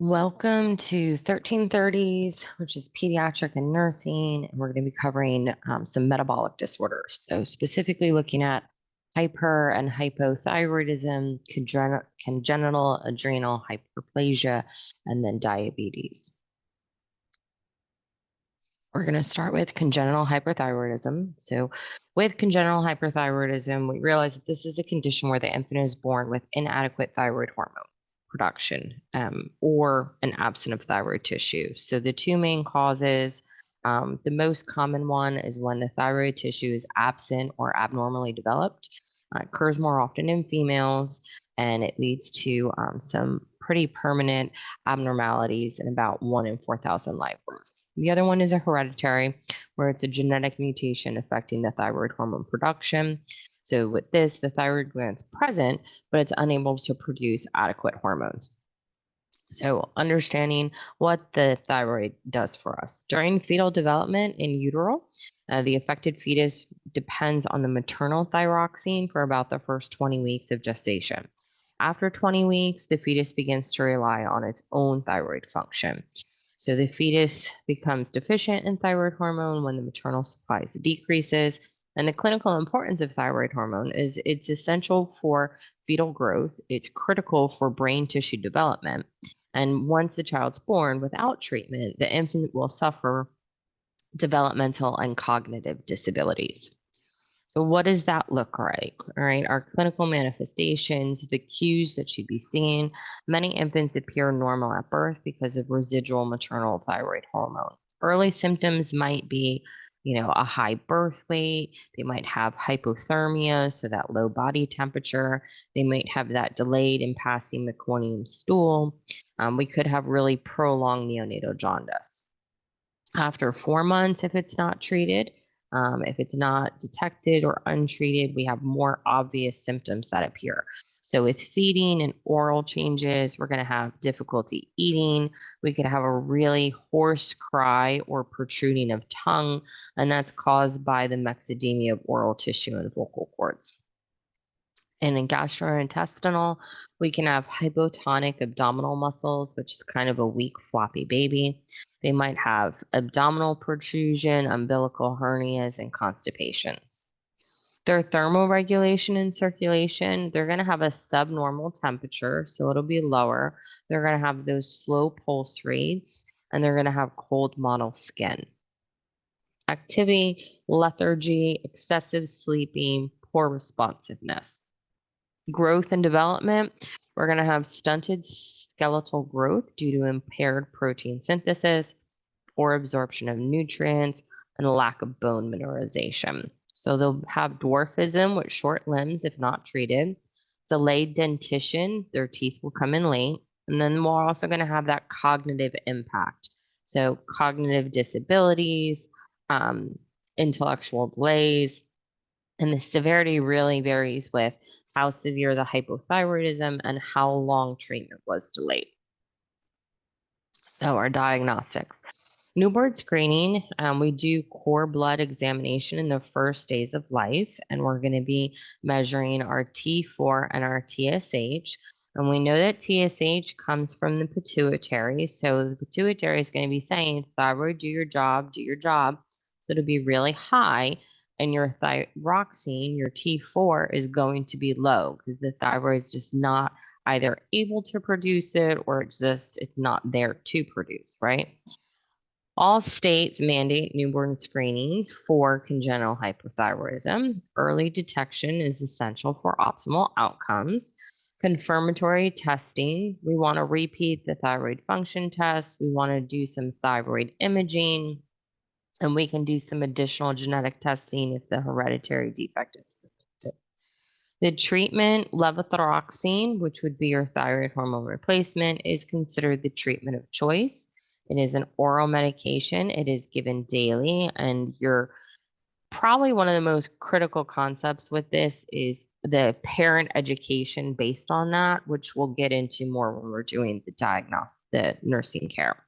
Welcome to 1330s, which is pediatric and nursing. And we're going to be covering some metabolic disorders. So, specifically looking at hyper and hypothyroidism, congenital adrenal hyperplasia, and then diabetes. We're going to start with congenital hyperthyroidism. So, with congenital hyperthyroidism, we realize that this is a condition where the infant is born with inadequate thyroid hormone production or an absence of thyroid tissue. So, the two main causes, the most common one is when the thyroid tissue is absent or abnormally developed. It occurs more often in females, and it leads to some pretty permanent abnormalities in about 1 in 4,000 live births. The other one is a hereditary, where it's a genetic mutation affecting the thyroid hormone production. So with this, the thyroid gland's present, but it's unable to produce adequate hormones. So understanding what the thyroid does for us. During fetal development in utero, the affected fetus depends on the maternal thyroxine for about the first 20 weeks of gestation. After 20 weeks, the fetus begins to rely on its own thyroid function. So the fetus becomes deficient in thyroid hormone when the maternal supply decreases. And the clinical importance of thyroid hormone is it's essential for fetal growth. It's critical for brain tissue development. And once the child's born without treatment, the infant will suffer developmental and cognitive disabilities. So what does that look like? All right, our clinical manifestations, the cues that should be seen. Many infants appear normal at birth because of residual maternal thyroid hormone. Early symptoms might be, a high birth weight. They might have hypothermia, so that low body temperature. They might have that delayed in passing meconium stool. We could have really prolonged neonatal jaundice. After 4 months, if it's not treated, if it's not detected or untreated, we have more obvious symptoms that appear. So with feeding and oral changes, we're going to have difficulty eating. We could have a really hoarse cry or protruding of tongue, and that's caused by the myxedema of oral tissue and vocal cords. And in gastrointestinal, we can have hypotonic abdominal muscles, which is kind of a weak, floppy baby. They might have abdominal protrusion, umbilical hernias, and constipations. Their thermoregulation and circulation, they're going to have a subnormal temperature, so it'll be lower. They're going to have those slow pulse rates, and they're going to have cold mottled skin. Activity, lethargy, excessive sleeping, poor responsiveness. Growth and development, we're going to have stunted skeletal growth due to impaired protein synthesis, poor absorption of nutrients, and lack of bone mineralization. So they'll have dwarfism with short limbs if not treated, delayed dentition, their teeth will come in late, and then we're also going to have that cognitive impact. So cognitive disabilities, intellectual delays, and the severity really varies with how severe the hypothyroidism and how long treatment was delayed. So our diagnostics. Newborn screening, we do core blood examination in the first days of life, and we're going to be measuring our T4 and our TSH. And we know that TSH comes from the pituitary. So the pituitary is going to be saying, thyroid, do your job, do your job. So it'll be really high. And your thyroxine, your T4, is going to be low because the thyroid is just not either able to produce it or it's not there to produce, right? All states mandate newborn screenings for congenital hyperthyroidism. Early detection is essential for optimal outcomes. Confirmatory testing, we want to repeat the thyroid function test. We want to do some thyroid imaging. And we can do some additional genetic testing if the hereditary defect is suspected. The treatment, levothyroxine, which would be your thyroid hormone replacement, is considered the treatment of choice. It is an oral medication. It is given daily, and you're probably one of the most critical concepts with this is the parent education based on that, which we'll get into more when we're doing the nursing care.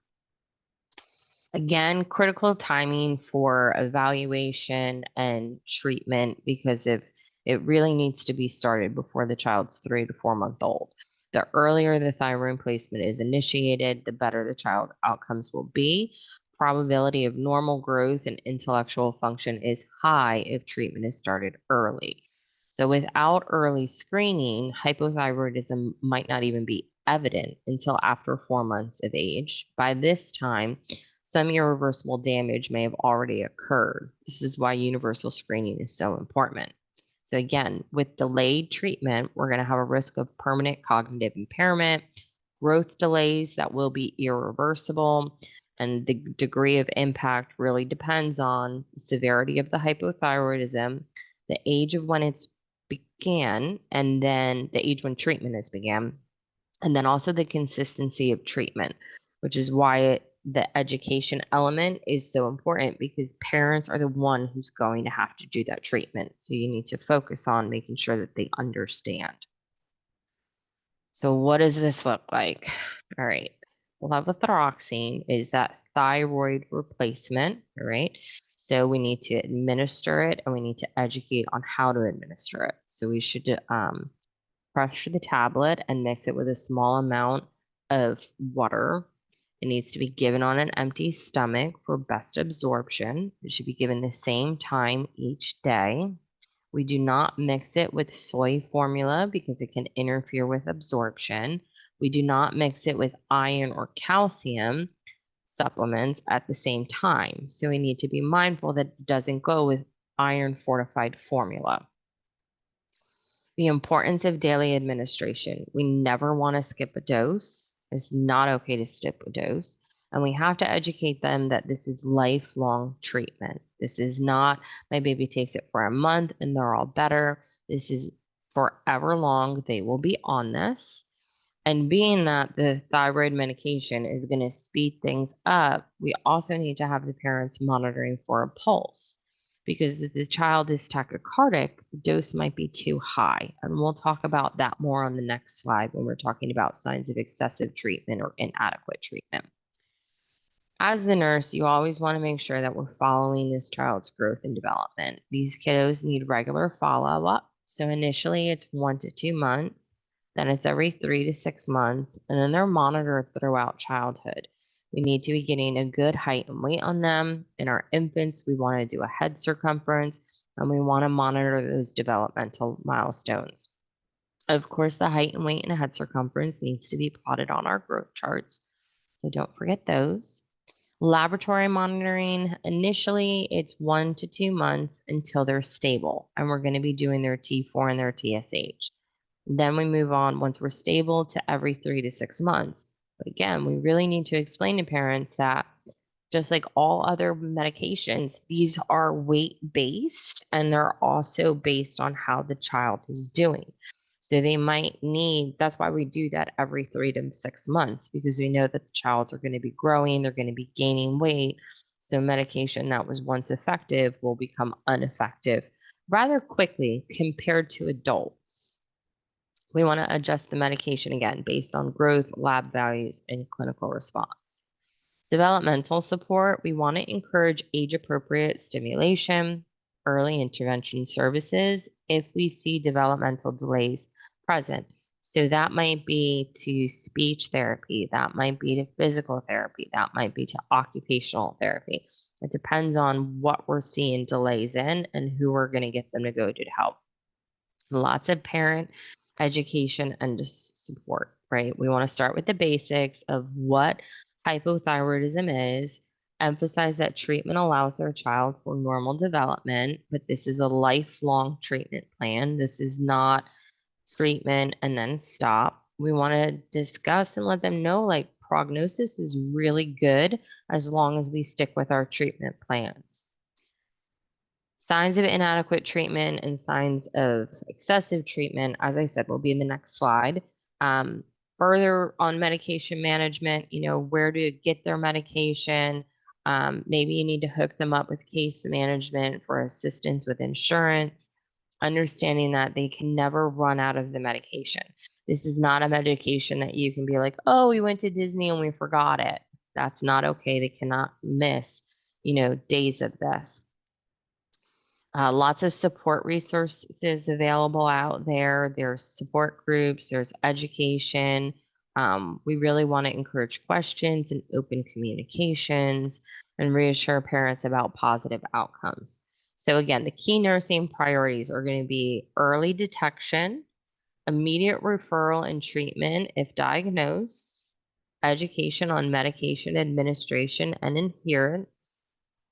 Again, critical timing for evaluation and treatment because if it really needs to be started before the child's 3 to 4 month old. The earlier the thyroid replacement is initiated, the better the child's outcomes will be. Probability of normal growth and intellectual function is high if treatment is started early. So without early screening, hypothyroidism might not even be evident until after 4 months of age. By this time, some irreversible damage may have already occurred. This is why universal screening is so important. So again, with delayed treatment, we're going to have a risk of permanent cognitive impairment, growth delays that will be irreversible, and the degree of impact really depends on the severity of the hypothyroidism, the age of when it's began, and then the age when treatment is began, and then also the consistency of treatment, which is why the education element is so important, because parents are the one who's going to have to do that treatment. So you need to focus on making sure that they understand. So what does this look like? All right. Levothyroxine is that thyroid replacement, all right? So we need to administer it and we need to educate on how to administer it. So we should crush the tablet and mix it with a small amount of water. It needs to be given on an empty stomach for best absorption. It should be given the same time each day. We do not mix it with soy formula because it can interfere with absorption. We do not mix it with iron or calcium supplements at the same time. So we need to be mindful that it doesn't go with iron fortified formula. The importance of daily administration. We never want to skip a dose. It's not okay to skip a dose. And we have to educate them that this is lifelong treatment. This is not, my baby takes it for a month and they're all better. This is forever long. They will be on this. And being that the thyroid medication is going to speed things up, we also need to have the parents monitoring for a pulse. Because if the child is tachycardic, the dose might be too high. And we'll talk about that more on the next slide when we're talking about signs of excessive treatment or inadequate treatment. As the nurse, you always want to make sure that we're following this child's growth and development. These kiddos need regular follow-up. So initially it's 1 to 2 months, then it's every 3 to 6 months, and then they're monitored throughout childhood. We need to be getting a good height and weight on them. In our infants, we want to do a head circumference, and we want to monitor those developmental milestones. Of course, the height and weight and head circumference needs to be plotted on our growth charts, so don't forget those. Laboratory monitoring, initially it's 1 to 2 months until they're stable, and we're going to be doing their T4 and their TSH. Then we move on, once we're stable, to every 3 to 6 months. But again, we really need to explain to parents that just like all other medications, these are weight-based and they're also based on how the child is doing. So they might need, that's why we do that every 3 to 6 months, because we know that the childs are going to be growing, they're going to be gaining weight. So medication that was once effective will become ineffective rather quickly compared to adults. We want to adjust the medication again based on growth, lab values, and clinical response. Developmental support, we want to encourage age-appropriate stimulation, early intervention services if we see developmental delays present. So that might be to speech therapy, that might be to physical therapy, that might be to occupational therapy. It depends on what we're seeing delays in and who we're going to get them to go to help. Lots of parent education and support, right? We want to start with the basics of what hypothyroidism is, emphasize that treatment allows their child for normal development, but this is a lifelong treatment plan. This is not treatment and then stop. We want to discuss and let them know like prognosis is really good as long as we stick with our treatment plans. Signs of inadequate treatment and signs of excessive treatment, as I said, will be in the next slide. Further on medication management, where to get their medication. Maybe you need to hook them up with case management for assistance with insurance, understanding that they can never run out of the medication. This is not a medication that you can be like, oh, we went to Disney and we forgot it. That's not okay. They cannot miss, days of this. Lots of support resources available out there. There's support groups, there's education. We really want to encourage questions and open communications and reassure parents about positive outcomes. So again, the key nursing priorities are going to be early detection, immediate referral and treatment if diagnosed, education on medication administration and adherence,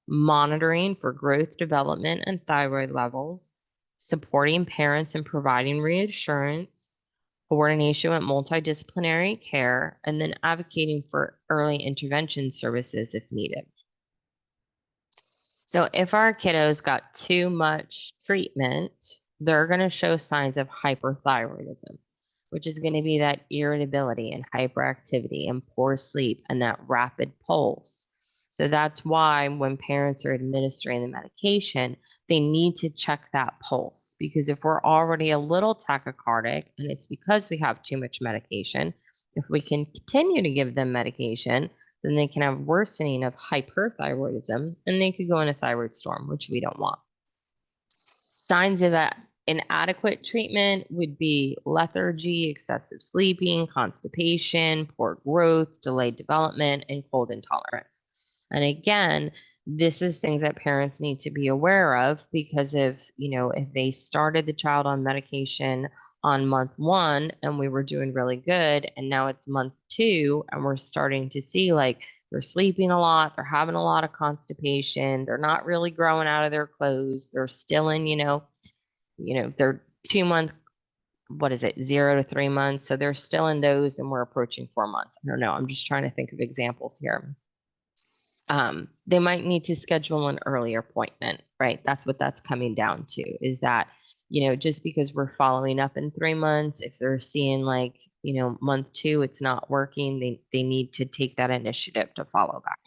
monitoring for growth, development, and thyroid levels, supporting parents and providing reassurance, coordination with multidisciplinary care, and then advocating for early intervention services if needed. So if our kiddos got too much treatment, they're going to show signs of hyperthyroidism, which is going to be that irritability and hyperactivity and poor sleep and that rapid pulse. So that's why when parents are administering the medication, they need to check that pulse, because if we're already a little tachycardic and it's because we have too much medication, if we can continue to give them medication, then they can have worsening of hyperthyroidism and they could go in a thyroid storm, which we don't want. Signs of inadequate treatment would be lethargy, excessive sleeping, constipation, poor growth, delayed development, and cold intolerance. And again, this is things that parents need to be aware of, because if they started the child on medication on month 1 and we were doing really good, and now it's month 2 and we're starting to see like they're sleeping a lot, they're having a lot of constipation, they're not really growing out of their clothes, they're still in, they're 2 month, 0 to 3 months. So they're still in those and we're approaching 4 months. I don't know. I'm just trying to think of examples here. They might need to schedule an earlier appointment, right? That's what that's coming down to, is that, just because we're following up in 3 months, if they're seeing like, month 2, it's not working, they need to take that initiative to follow back.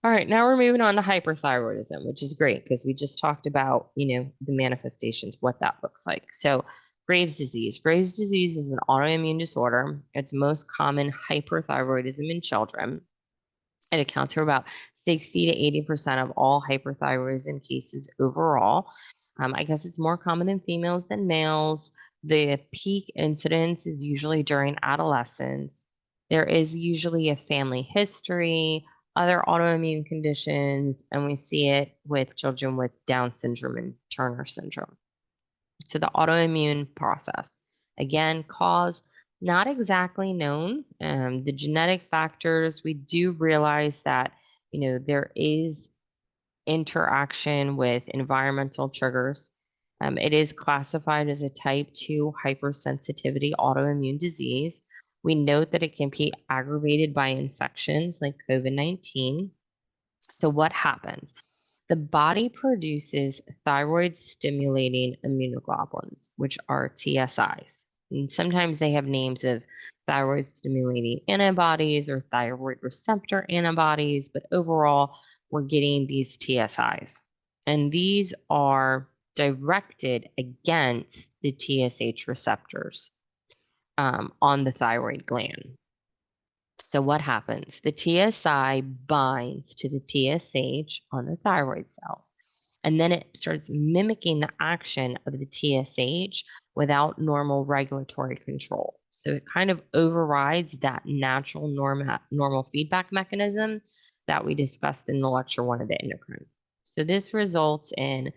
All right, now we're moving on to hyperthyroidism, which is great because we just talked about, the manifestations, what that looks like. So Graves' disease. Graves' disease is an autoimmune disorder. It's most common hyperthyroidism in children. It accounts for about 60 to 80% of all hyperthyroidism cases overall. I guess it's more common in females than males. The peak incidence is usually during adolescence. There is usually a family history, other autoimmune conditions, and we see it with children with Down syndrome and Turner syndrome. So the autoimmune process, again, cause not exactly known. The genetic factors, we do realize that, there is interaction with environmental triggers. It is classified as a type 2 hypersensitivity autoimmune disease. We note that it can be aggravated by infections like COVID-19. So what happens? The body produces thyroid stimulating immunoglobulins, which are TSIs. And sometimes they have names of thyroid stimulating antibodies or thyroid receptor antibodies, but overall, we're getting these TSIs. And these are directed against the TSH receptors on the thyroid gland. So what happens? The TSI binds to the TSH on the thyroid cells, and then it starts mimicking the action of the TSH without normal regulatory control. So it kind of overrides that natural normal feedback mechanism that we discussed in the lecture 1 of the endocrine. So this results in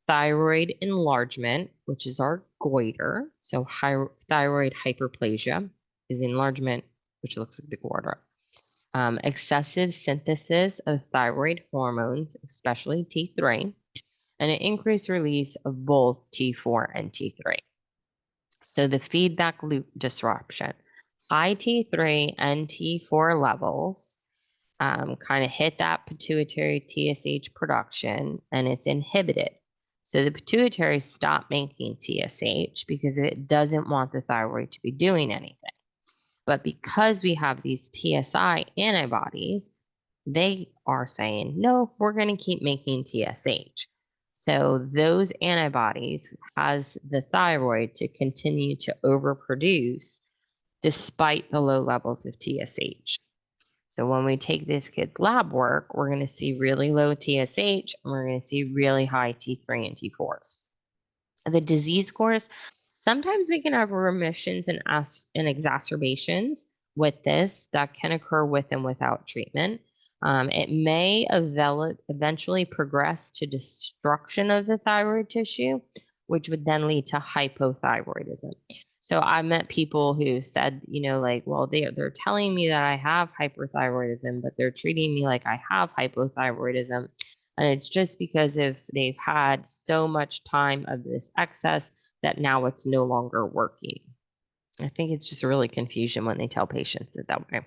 thyroid enlargement, which is our goiter. So thyroid hyperplasia is enlargement, which looks like the goiter. Excessive synthesis of thyroid hormones, especially T3, and an increased release of both T4 and T3. So the feedback loop disruption, high T3 and T4 levels kind of hit that pituitary TSH production, and it's inhibited. So the pituitary stopped making TSH because it doesn't want the thyroid to be doing anything. But because we have these TSI antibodies, they are saying, no, we're going to keep making TSH. So those antibodies has the thyroid to continue to overproduce despite the low levels of TSH. So when we take this kid's lab work, we're going to see really low TSH, and we're going to see really high T3 and T4s. The disease course, sometimes we can have remissions and exacerbations with this that can occur with and without treatment. It may eventually progress to destruction of the thyroid tissue, which would then lead to hypothyroidism. So I met people who said, like, well, they're telling me that I have hyperthyroidism, but they're treating me like I have hypothyroidism. And it's just because if they've had so much time of this excess that now it's no longer working. I think it's just really confusion when they tell patients it that way.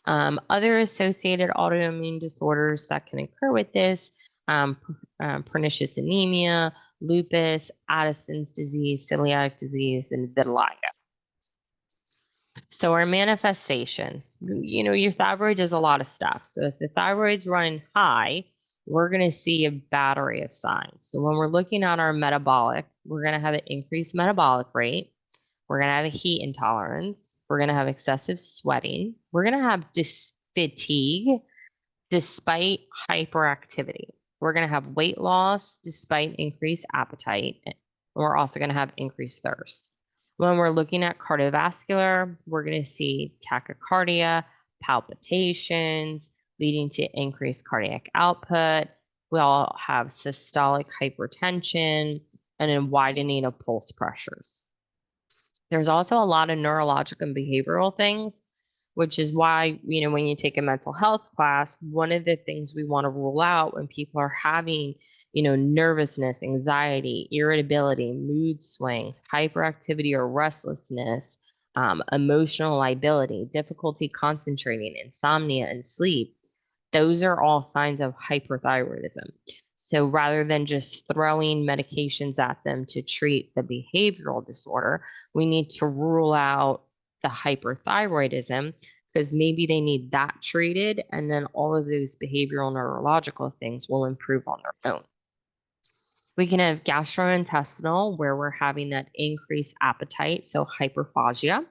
Other associated autoimmune disorders that can occur with this, pernicious anemia, lupus, Addison's disease, celiac disease, and vitiligo. So our manifestations, your thyroid does a lot of stuff. So if the thyroid's running high, we're going to see a battery of signs. So when we're looking at our metabolic, we're going to have an increased metabolic rate. We're going to have a heat intolerance. We're going to have excessive sweating. We're going to have fatigue despite hyperactivity. We're going to have weight loss despite increased appetite. And we're also going to have increased thirst. When we're looking at cardiovascular, we're going to see tachycardia, palpitations, leading to increased cardiac output. We all have systolic hypertension and a widening of pulse pressures. There's also a lot of neurologic and behavioral things, which is why, when you take a mental health class, one of the things we want to rule out when people are having, nervousness, anxiety, irritability, mood swings, hyperactivity or restlessness, emotional lability, difficulty concentrating, insomnia, and sleep, those are all signs of hyperthyroidism. So rather than just throwing medications at them to treat the behavioral disorder, we need to rule out the hyperthyroidism because maybe they need that treated, and then all of those behavioral neurological things will improve on their own. We can have gastrointestinal, where we're having that increased appetite, so hyperphagia,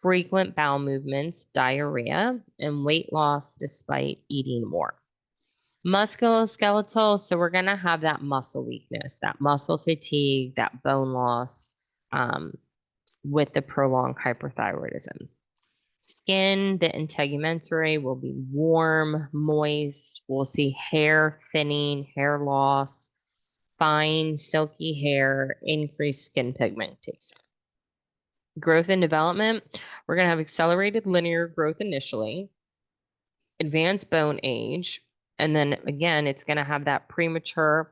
frequent bowel movements, diarrhea, and weight loss despite eating more. Musculoskeletal, so we're going to have that muscle weakness, that muscle fatigue, that bone loss with the prolonged hyperthyroidism. Skin, the integumentary will be warm, moist. We'll see hair thinning, hair loss, fine, silky hair, increased skin pigmentation. Growth and development, we're going to have accelerated linear growth initially, advanced bone age, and then again, it's going to have that premature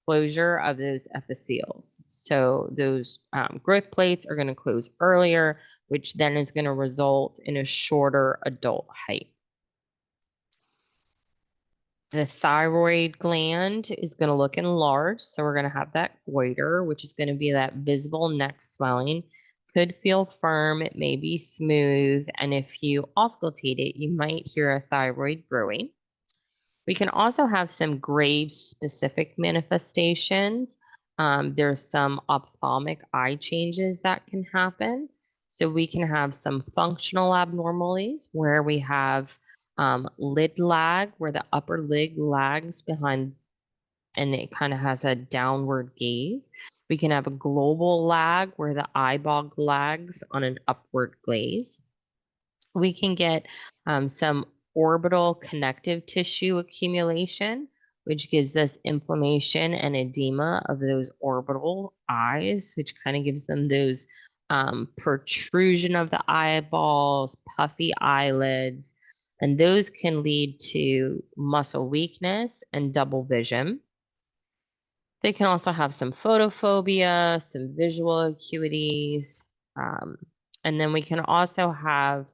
closure of those epithelials. So those growth plates are going to close earlier, which then is going to result in a shorter adult height. The thyroid gland is going to look enlarged. So we're going to have that goiter, which is going to be that visible neck swelling. Could feel firm, it may be smooth, and if you auscultate it, you might hear a thyroid brewing. We can also have some Graves-specific manifestations. There's some ophthalmic eye changes that can happen. So we can have some functional abnormalities where we have lid lag, where the upper lid lags behind and it kind of has a downward gaze. We can have a global lag where the eyeball lags on an upward glaze. We can get some orbital connective tissue accumulation, which gives us inflammation and edema of those orbital eyes, which kind of gives them those protrusion of the eyeballs, puffy eyelids, and those can lead to muscle weakness and double vision. They can also have some photophobia, some visual acuities, and then we can also have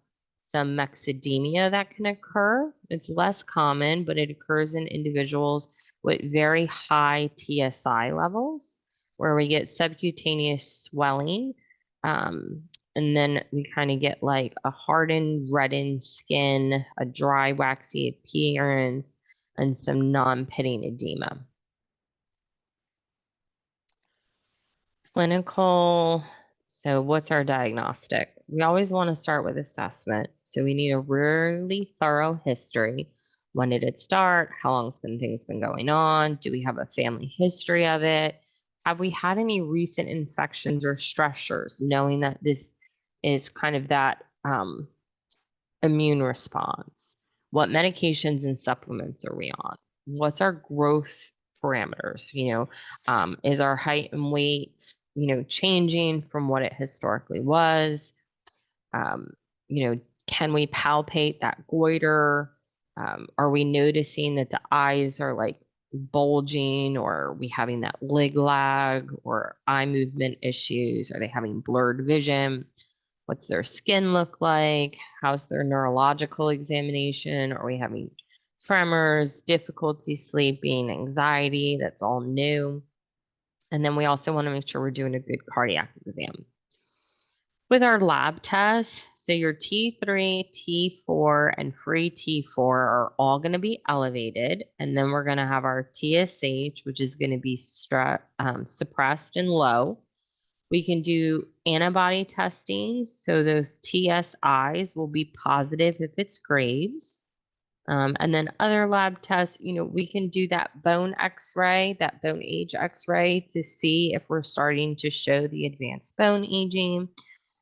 some myxedemia that can occur. It's less common, but it occurs in individuals with very high TSI levels, where we get subcutaneous swelling, and then we kind of get like a hardened, reddened skin, a dry, waxy appearance, and some non-pitting edema. Clinical, So what's our diagnostic? We always want to start with assessment. So we need a really thorough history. When did it start? How long's things been going on? Do we have a family history of it? Have we had any recent infections or stressors, knowing that this is kind of that immune response? What medications and supplements are we on? What's our growth parameters? Is our height and weight, changing from what it historically was? Um, can we palpate that goiter? Are we noticing that the eyes are like bulging, or are we having that lag or eye movement issues? Are they having blurred vision? What's their skin look like? How's their neurological examination? Are we having tremors, difficulty sleeping, anxiety? That's all new. And then we also want to make sure we're doing a good cardiac exam. With our lab tests, so your T3, T4, and free T4 are all going to be elevated. And then we're going to have our TSH, which is going to be suppressed and low. We can do antibody testing. So those TSIs will be positive if it's Graves. And then other lab tests, we can do that bone x-ray, that bone age x-ray to see if we're starting to show the advanced bone aging.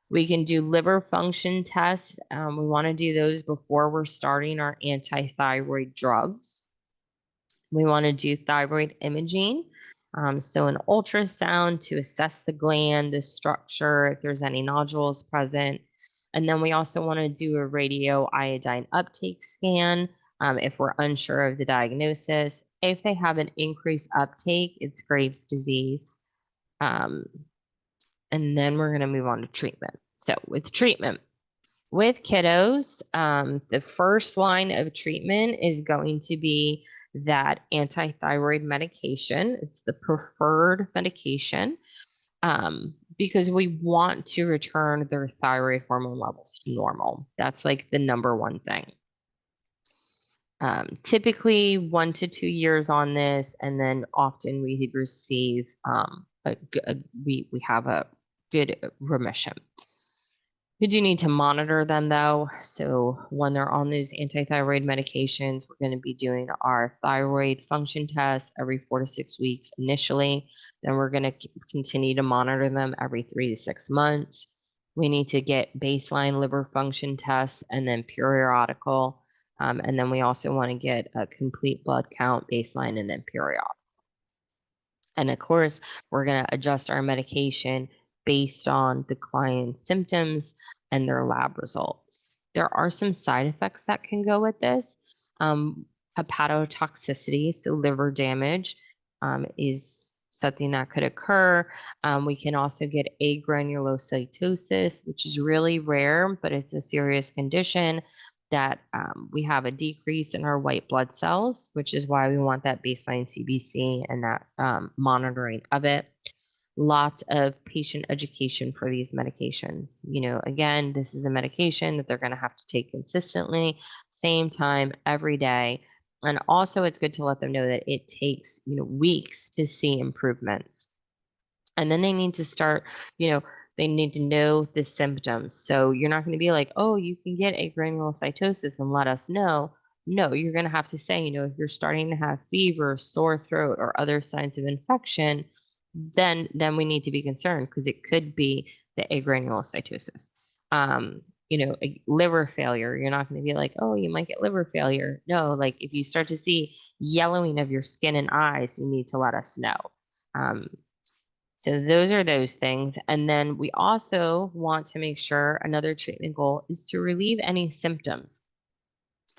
We can do liver function tests. We want to do those before we're starting our anti-thyroid drugs. We want to do thyroid imaging. So an ultrasound to assess the gland, the structure, if there's any nodules present. And then we also want to do a radioiodine uptake scan if we're unsure of the diagnosis. If they have an increased uptake, it's Graves' disease. And then we're going to move on to treatment. So with treatment, with kiddos, the first line of treatment is going to be that anti-thyroid medication. It's the preferred medication because we want to return their thyroid hormone levels to normal. That's like the number one thing. Typically 1 to 2 years on this, and then often we receive we have a good remission. We do need to monitor them though. So when they're on those anti-thyroid medications, we're going to be doing our thyroid function test every 4 to 6 weeks initially. Then we're going to continue to monitor them every 3 to 6 months. We need to get baseline liver function tests and then periodical. And then we also want to get a complete blood count baseline and then periodical. And of course, we're going to adjust our medication based on the client's symptoms and their lab results. There are some side effects that can go with this. Hepatotoxicity, so liver damage, is something that could occur. We can also get agranulocytosis, which is really rare, but it's a serious condition that we have a decrease in our white blood cells, which is why we want that baseline CBC and that monitoring of it. Lots of patient education for these medications. Again, this is a medication that they're going to have to take consistently, same time, every day. And also it's good to let them know that it takes, weeks to see improvements. And then they need to start, they need to know the symptoms. So you're not going to be like, oh, you can get agranulocytosis and let us know. No, you're going to have to say, if you're starting to have fever, sore throat, or other signs of infection, then we need to be concerned because it could be the agranulocytosis. Liver failure, you're not going to be like, oh, you might get liver failure. No, like if you start to see yellowing of your skin and eyes, you need to let us know. So those are those things. And then we also want to make sure another treatment goal is to relieve any symptoms.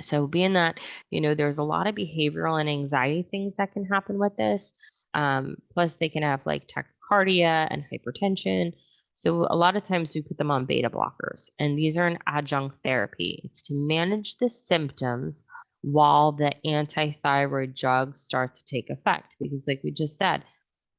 So being that, there's a lot of behavioral and anxiety things that can happen with this. Plus they can have like tachycardia and hypertension. So a lot of times we put them on beta blockers, and these are an adjunct therapy. It's to manage the symptoms while the anti-thyroid drug starts to take effect. Because like we just said,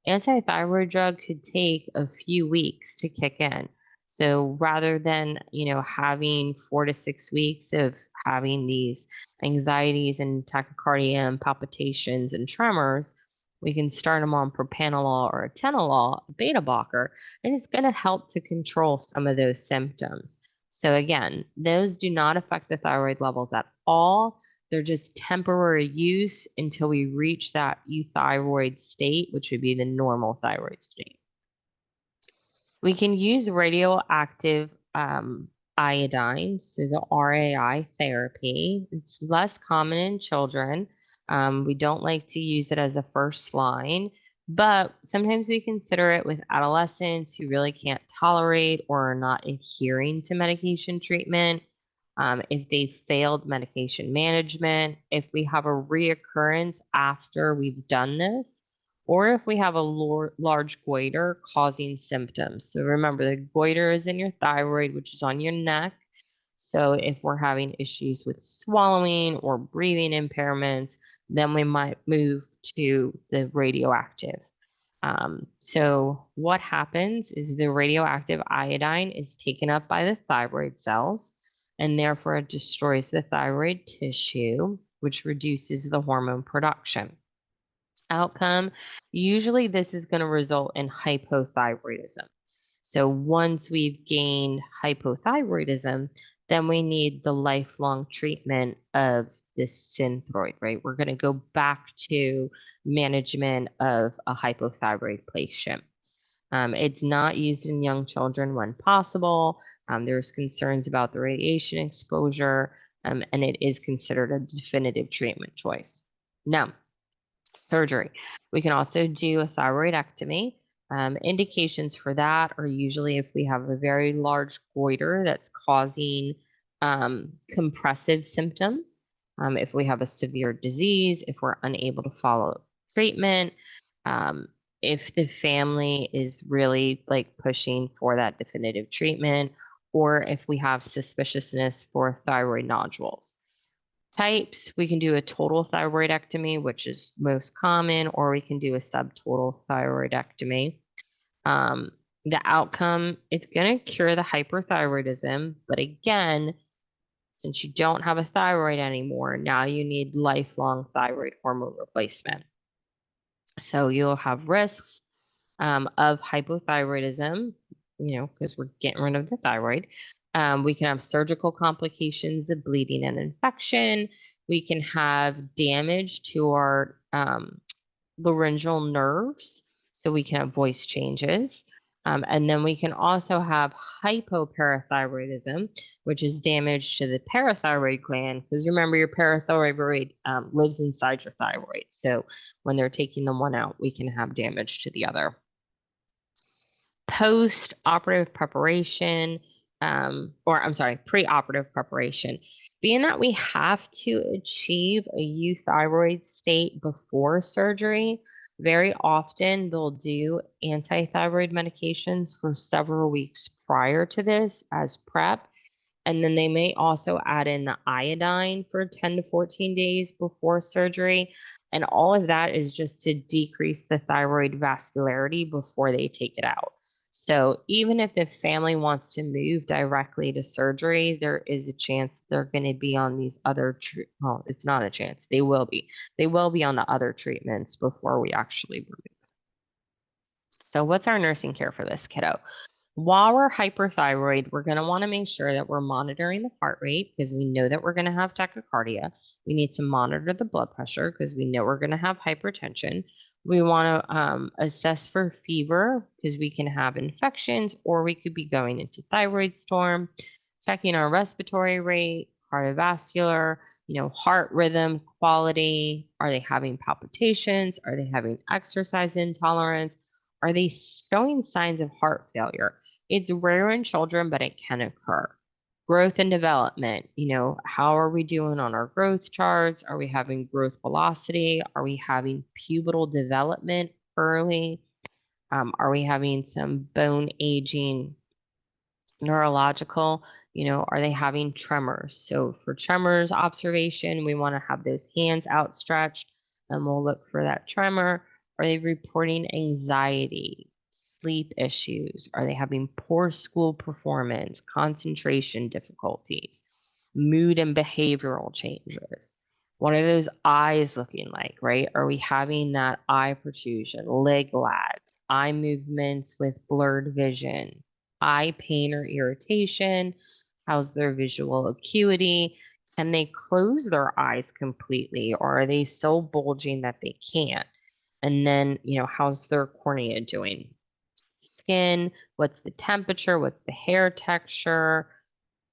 anti-thyroid drug could take a few weeks to kick in. So rather than, having 4 to 6 weeks of having these anxieties and tachycardia and palpitations and tremors, We can start them on propranolol or atenolol, a beta blocker, and it's going to help to control some of those symptoms. So again, those do not affect the thyroid levels at all. They're just temporary use until we reach that euthyroid state, which would be the normal thyroid state. We can use radioactive iodine, so the RAI therapy. It's less common in children. We don't like to use it as a first line, but sometimes we consider it with adolescents who really can't tolerate or are not adhering to medication treatment. If they failed medication management, if we have a reoccurrence after we've done this, or if we have a large goiter causing symptoms. So remember, the goiter is in your thyroid, which is on your neck. So if we're having issues with swallowing or breathing impairments, then we might move to the radioactive. So what happens is the radioactive iodine is taken up by the thyroid cells, and therefore it destroys the thyroid tissue, which reduces the hormone production. Outcome, usually this is going to result in hypothyroidism. So once we've gained hypothyroidism, then we need the lifelong treatment of this synthroid, right? We're going to go back to management of a hypothyroid patient. It's not used in young children when possible. There's concerns about the radiation exposure, and it is considered a definitive treatment choice. Now, surgery. We can also do a thyroidectomy. Indications for that are usually if we have a very large goiter that's causing compressive symptoms, if we have a severe disease, if we're unable to follow treatment, if the family is really like pushing for that definitive treatment, or if we have suspiciousness for thyroid nodules. Types, we can do a total thyroidectomy, which is most common, or we can do a subtotal thyroidectomy. The outcome, it's going to cure the hyperthyroidism, but again, since you don't have a thyroid anymore, now you need lifelong thyroid hormone replacement. So you'll have risks of hypothyroidism, because we're getting rid of the thyroid. We can have surgical complications of bleeding and infection. We can have damage to our laryngeal nerves, so we can have voice changes. And then we can also have hypoparathyroidism, which is damage to the parathyroid gland, because remember your parathyroid lives inside your thyroid. So when they're taking the one out, we can have damage to the other. Post-operative preparation, pre-operative preparation. Being that we have to achieve a euthyroid state before surgery, very often they'll do anti-thyroid medications for several weeks prior to this as prep. And then they may also add in the iodine for 10 to 14 days before surgery. And all of that is just to decrease the thyroid vascularity before they take it out. So even if the family wants to move directly to surgery, there is a chance they're going to be on these other, well, it's not a chance, they will be. They will be on the other treatments before we actually remove. So what's our nursing care for this kiddo? While we're hyperthyroid, we're going to want to make sure that we're monitoring the heart rate because we know that we're going to have tachycardia. We need to monitor the blood pressure because we know we're going to have hypertension. We want to assess for fever because we can have infections or we could be going into thyroid storm, checking our respiratory rate, cardiovascular, heart rhythm quality. Are they having palpitations? Are they having exercise intolerance? Are they showing signs of heart failure? It's rare in children, but it can occur. Growth and development, how are we doing on our growth charts? Are we having growth velocity? Are we having pubertal development early? Are we having some bone aging? Neurological, are they having tremors? So for tremors observation, we want to have those hands outstretched and we'll look for that tremor. Are they reporting anxiety, sleep issues? Are they having poor school performance, concentration difficulties, mood and behavioral changes? What are those eyes looking like, right? Are we having that eye protrusion, leg lag, eye movements with blurred vision, eye pain or irritation? How's their visual acuity? Can they close their eyes completely, or are they so bulging that they can't? And then, how's their cornea doing? Skin, what's the temperature? What's the hair texture?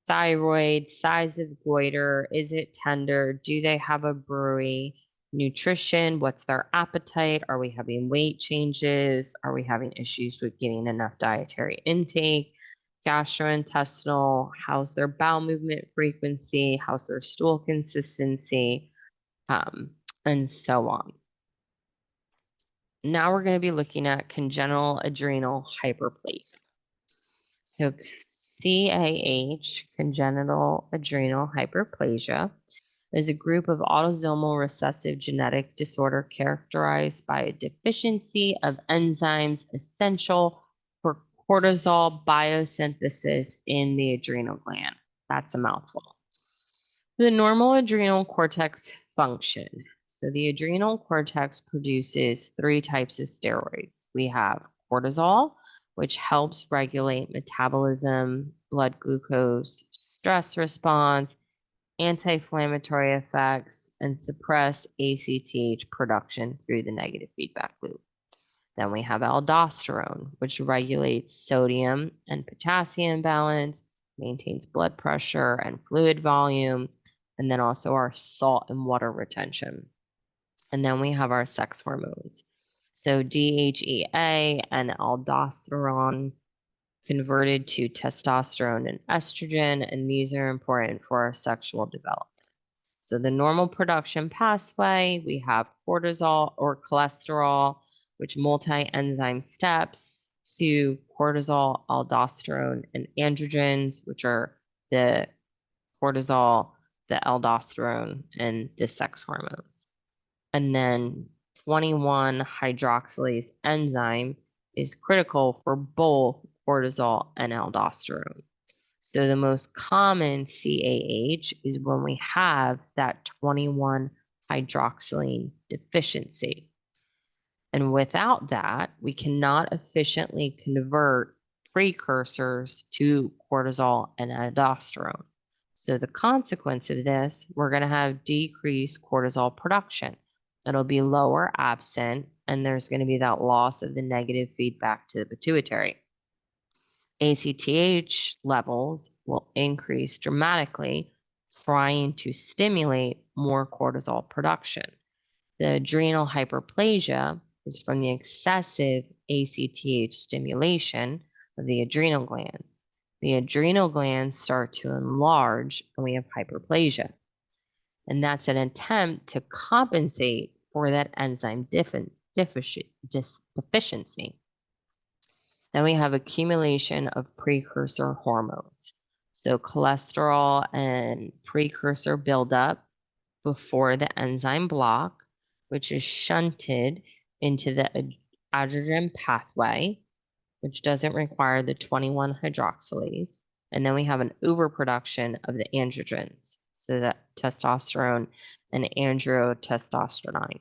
Thyroid, size of goiter, is it tender? Do they have a bruit? Nutrition, what's their appetite? Are we having weight changes? Are we having issues with getting enough dietary intake? Gastrointestinal, how's their bowel movement frequency? How's their stool consistency? And so on. Now we're going to be looking at congenital adrenal hyperplasia. So CAH, congenital adrenal hyperplasia, is a group of autosomal recessive genetic disorder characterized by a deficiency of enzymes essential for cortisol biosynthesis in the adrenal gland. That's a mouthful. The normal adrenal cortex function. So the adrenal cortex produces 3 types of steroids. We have cortisol, which helps regulate metabolism, blood glucose, stress response, anti-inflammatory effects, and suppress ACTH production through the negative feedback loop. Then we have aldosterone, which regulates sodium and potassium balance, maintains blood pressure and fluid volume, and then also our salt and water retention. And then we have our sex hormones. So DHEA and aldosterone converted to testosterone and estrogen, and these are important for our sexual development. So the normal production pathway, we have cortisol or cholesterol, which multi-enzyme steps to cortisol, aldosterone, and androgens, which are the cortisol, the aldosterone, and the sex hormones. And then 21 hydroxylase enzyme is critical for both cortisol and aldosterone. So the most common CAH is when we have that 21 hydroxylase deficiency. And without that, we cannot efficiently convert precursors to cortisol and aldosterone. So the consequence of this, we're going to have decreased cortisol production. It'll be lower absent, and there's going to be that loss of the negative feedback to the pituitary. ACTH levels will increase dramatically, trying to stimulate more cortisol production. The adrenal hyperplasia is from the excessive ACTH stimulation of the adrenal glands. The adrenal glands start to enlarge, and we have hyperplasia. And that's an attempt to compensate for that enzyme deficiency. Then we have accumulation of precursor hormones. So cholesterol and precursor buildup before the enzyme block, which is shunted into the androgen pathway, which doesn't require the 21 hydroxylase. And then we have an overproduction of the androgens, so that testosterone and androtestosterone.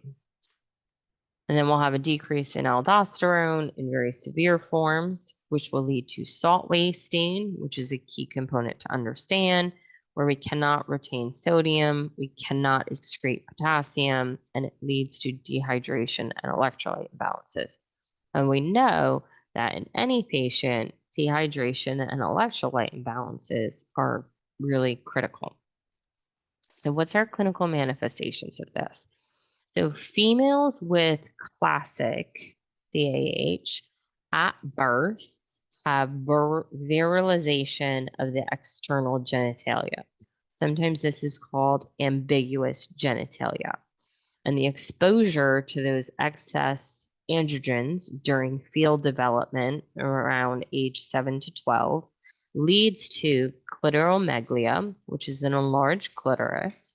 And then we'll have a decrease in aldosterone in very severe forms, which will lead to salt wasting, which is a key component to understand, where we cannot retain sodium, we cannot excrete potassium, and it leads to dehydration and electrolyte imbalances. And we know that in any patient, dehydration and electrolyte imbalances are really critical. So what's our clinical manifestations of this? So females with classic CAH at birth have virilization of the external genitalia. Sometimes this is called ambiguous genitalia. And the exposure to those excess androgens during fetal development around age 7 to 12 leads to clitoromegalia, which is an enlarged clitoris,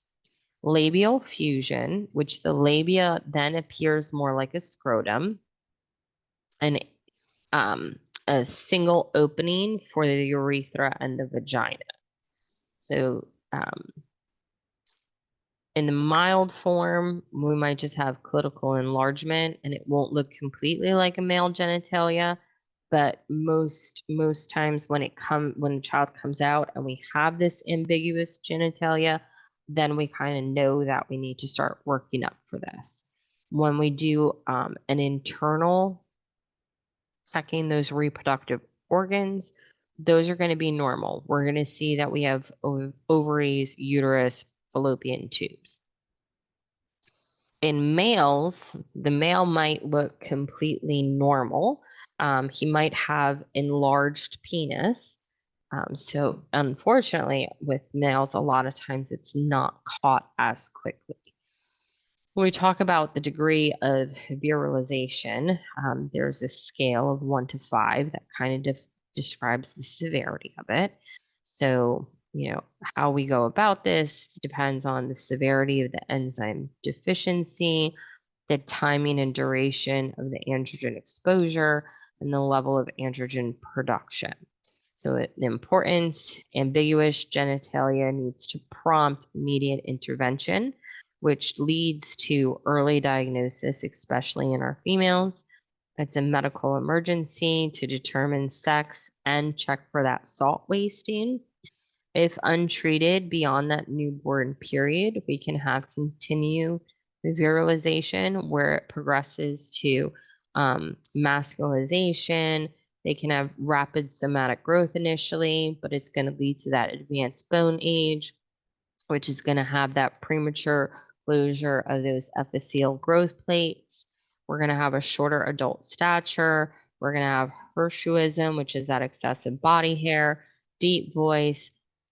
labial fusion, which the labia then appears more like a scrotum, and a single opening for the urethra and the vagina. So In the mild form, we might just have clitoral enlargement and it won't look completely like a male genitalia. But most times when the child comes out and we have this ambiguous genitalia, then we kind of know that we need to start working up for this. When we do an internal checking those reproductive organs, those are going to be normal. We're going to see that we have ovaries, uterus, fallopian tubes. In males, the male might look completely normal. He might have enlarged penis. So unfortunately, with males, a lot of times it's not caught as quickly. When we talk about the degree of virilization, there's a scale of 1 to 5 that kind of describes the severity of it. So, how we go about this depends on the severity of the enzyme deficiency, the timing and duration of the androgen exposure, and the level of androgen production. So the importance, ambiguous genitalia needs to prompt immediate intervention, which leads to early diagnosis, especially in our females. It's a medical emergency to determine sex and check for that salt wasting. If untreated beyond that newborn period, we can have continued virilization where it progresses to masculization. They can have rapid somatic growth initially, but it's going to lead to that advanced bone age, which is going to have that premature closure of those epithelial growth plates. We're going to have a shorter adult stature. We're going to have hirsutism, which is that excessive body hair, deep voice,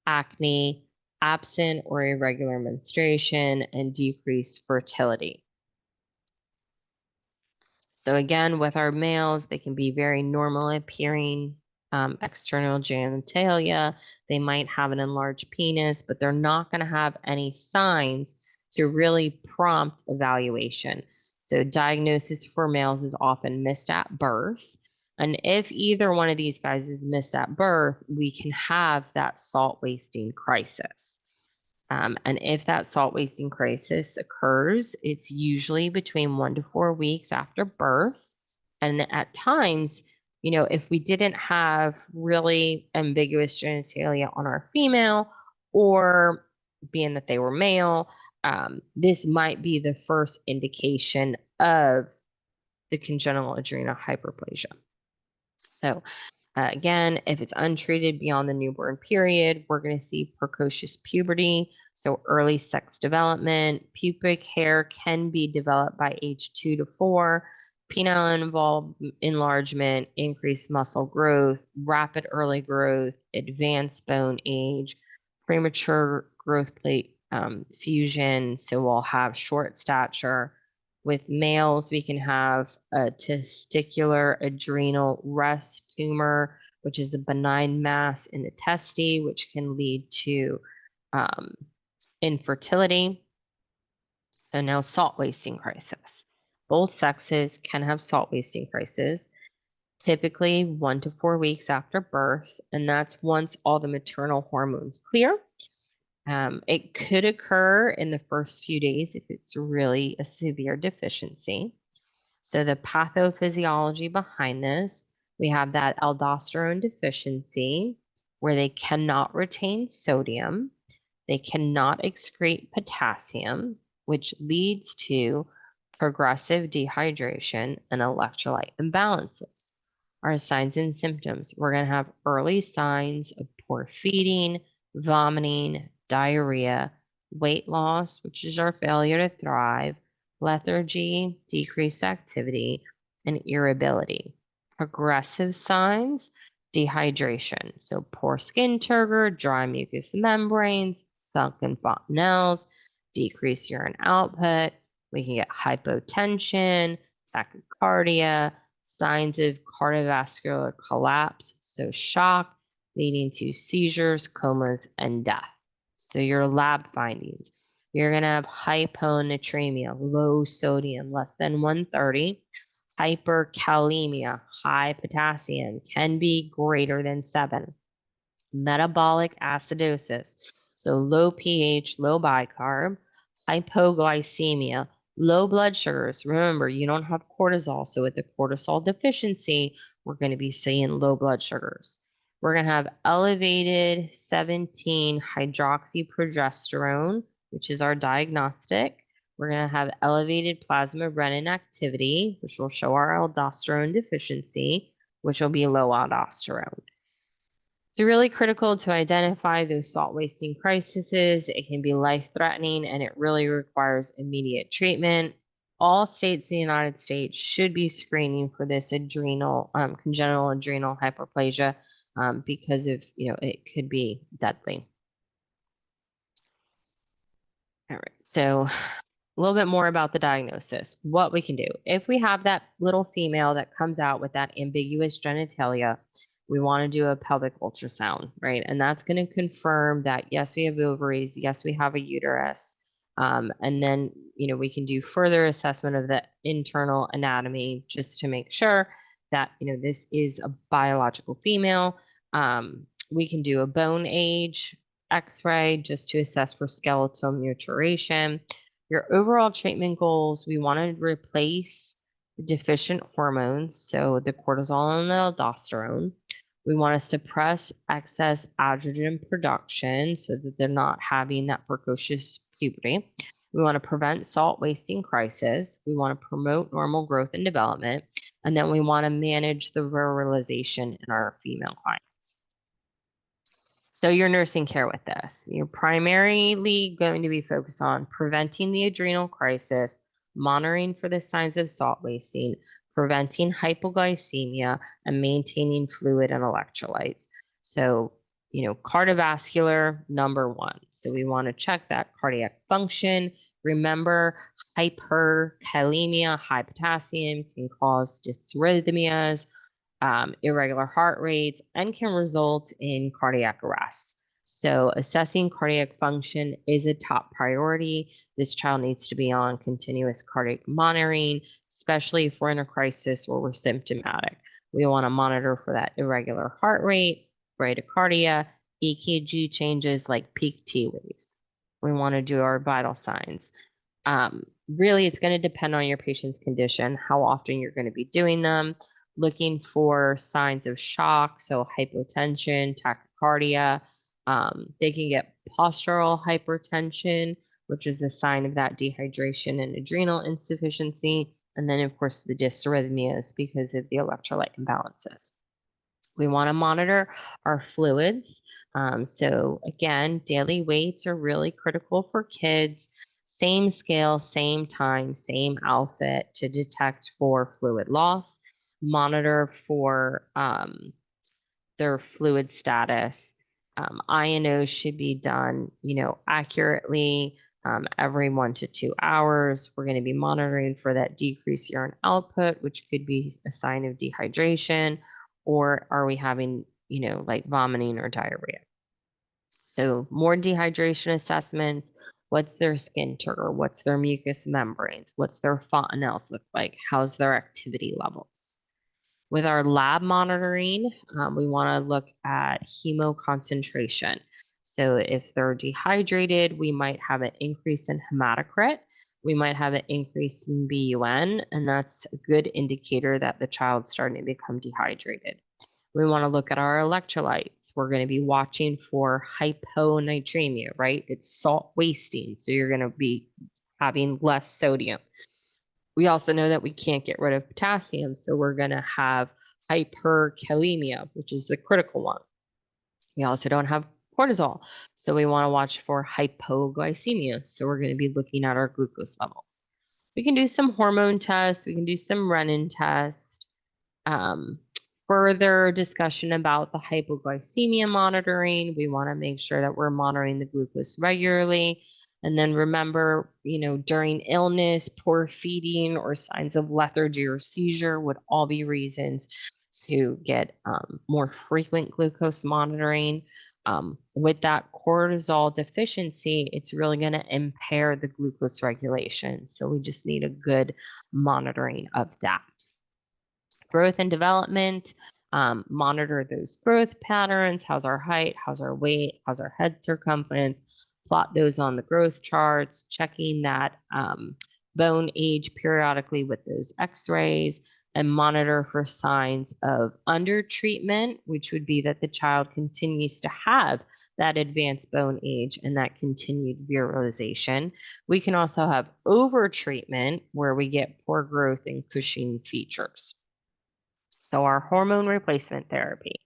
acne, absent or irregular menstruation, and decreased fertility. So again, with our males, they can be very normal appearing external genitalia. They might have an enlarged penis, but they're not going to have any signs to really prompt evaluation. So diagnosis for males is often missed at birth. And if either one of these guys is missed at birth, we can have that salt wasting crisis. And if that salt wasting crisis occurs, it's usually between 1 to 4 weeks after birth. And at times, if we didn't have really ambiguous genitalia on our female, or being that they were male, this might be the first indication of the congenital adrenal hyperplasia. So again, if it's untreated beyond the newborn period, we're going to see precocious puberty, so early sex development. Pubic hair can be developed by age 2 to 4. Penile enlargement, increased muscle growth, rapid early growth, advanced bone age, premature growth plate fusion, so we'll have short stature. With males, we can have a testicular adrenal rest tumor, which is a benign mass in the testes, which can lead to infertility. So now salt wasting crisis. Both sexes can have salt wasting crisis, typically 1 to 4 weeks after birth, and that's once all the maternal hormones clear. It could occur in the first few days if it's really a severe deficiency. So the pathophysiology behind this, we have that aldosterone deficiency where they cannot retain sodium, they cannot excrete potassium, which leads to progressive dehydration and electrolyte imbalances. Our signs and symptoms, we're going to have early signs of poor feeding, vomiting, diarrhea, weight loss, which is our failure to thrive, lethargy, decreased activity, and irritability. Progressive signs, dehydration, so poor skin turgor, dry mucous membranes, sunken fontanelles, decreased urine output. We can get hypotension, tachycardia, signs of cardiovascular collapse, so shock, leading to seizures, comas, and death. So your lab findings, you're going to have hyponatremia, low sodium, less than 130, hyperkalemia, high potassium, can be greater than 7, metabolic acidosis, so low pH, low bicarb, hypoglycemia, low blood sugars. Remember, you don't have cortisol. So with the cortisol deficiency, we're going to be seeing low blood sugars. We're going to have elevated 17-hydroxyprogesterone, which is our diagnostic. We're going to have elevated plasma renin activity, which will show our aldosterone deficiency, which will be low aldosterone. It's really critical to identify those salt wasting crises. It can be life-threatening and it really requires immediate treatment. All states in the United States should be screening for this congenital adrenal hyperplasia because of, it could be deadly. All right, so a little bit more about the diagnosis, what we can do. If we have that little female that comes out with that ambiguous genitalia, we want to do a pelvic ultrasound, right? And that's going to confirm that, yes, we have ovaries, yes, we have a uterus. And then, we can do further assessment of the internal anatomy just to make sure that, this is a biological female. We can do a bone age X-ray just to assess for skeletal maturation. Your overall treatment goals, we want to replace the deficient hormones, so the cortisol and the aldosterone. We want to suppress excess androgen production so that they're not having that precocious puberty. We want to prevent salt wasting crisis. We want to promote normal growth and development. And then we want to manage the virilization in our female clients. So your nursing care with this, you're primarily going to be focused on preventing the adrenal crisis, monitoring for the signs of salt wasting, preventing hypoglycemia, and maintaining fluid and electrolytes. So, cardiovascular, number one. So we want to check that cardiac function. Remember, hyperkalemia, high potassium can cause dysrhythmias, irregular heart rates, and can result in cardiac arrest. So assessing cardiac function is a top priority. This child needs to be on continuous cardiac monitoring, especially if we're in a crisis or we're symptomatic. We want to monitor for that irregular heart rate, bradycardia, EKG changes like peak T waves. We want to do our vital signs. Really, it's going to depend on your patient's condition, how often you're going to be doing them. Looking for signs of shock, so hypotension, tachycardia. They can get postural hypertension, which is a sign of that dehydration and adrenal insufficiency. And then, of course, the dysrhythmias because of the electrolyte imbalances. We want to monitor our fluids. So again, daily weights are really critical for kids. Same scale, same time, same outfit to detect for fluid loss. Monitor for their fluid status. INOs should be done, accurately every 1 to 2 hours. We're going to be monitoring for that decreased urine output, which could be a sign of dehydration, or are we having, like vomiting or diarrhea? So more dehydration assessments. What's their skin turgor? What's their mucous membranes? What's their fontanelles look like? How's their activity levels? With our lab monitoring, we want to look at hemo concentration. So if they're dehydrated, we might have an increase in hematocrit. We might have an increase in BUN, and that's a good indicator that the child's starting to become dehydrated. We want to look at our electrolytes. We're going to be watching for hyponatremia, right? It's salt wasting, so you're going to be having less sodium. We also know that we can't get rid of potassium, so we're going to have hyperkalemia, which is the critical one. We also don't have cortisol, so we want to watch for hypoglycemia. So we're going to be looking at our glucose levels. We can do some hormone tests. We can do some renin test. Further discussion about the hypoglycemia monitoring. We want to make sure that we're monitoring the glucose regularly. And then remember, during illness, poor feeding, or signs of lethargy or seizure would all be reasons to get more frequent glucose monitoring. With that cortisol deficiency, it's really going to impair the glucose regulation. So we just need a good monitoring of that. Growth and development, monitor those growth patterns. How's our height? How's our weight? How's our head circumference? plot those on the growth charts, checking that bone age periodically with those x-rays, and monitor for signs of undertreatment, which would be that the child continues to have that advanced bone age and that continued virilization. We can also have overtreatment where we get poor growth and Cushing features. So our hormone replacement therapy.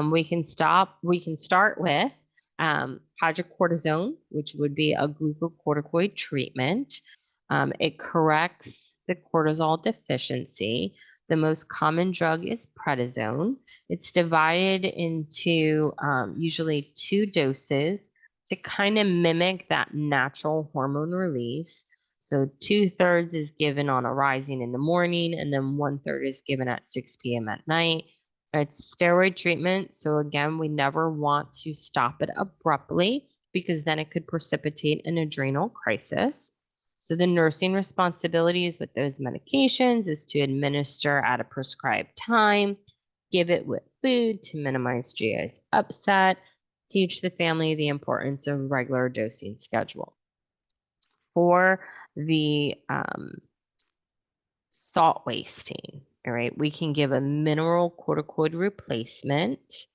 We can start with hydrocortisone, which would be a glucocorticoid treatment. It corrects the cortisol deficiency. The most common drug is prednisone. It's divided into usually 2 doses to kind of mimic that natural hormone release. So 2/3 is given on arising in the morning, and then 1/3 is given at 6 p.m. at night. It's steroid treatment. So again, we never want to stop it abruptly because then it could precipitate an adrenal crisis. So the nursing responsibilities with those medications is to administer at a prescribed time, give it with food to minimize GI upset, teach the family the importance of regular dosing schedule. For the salt wasting, all right, we can give a mineral corticoid replacement,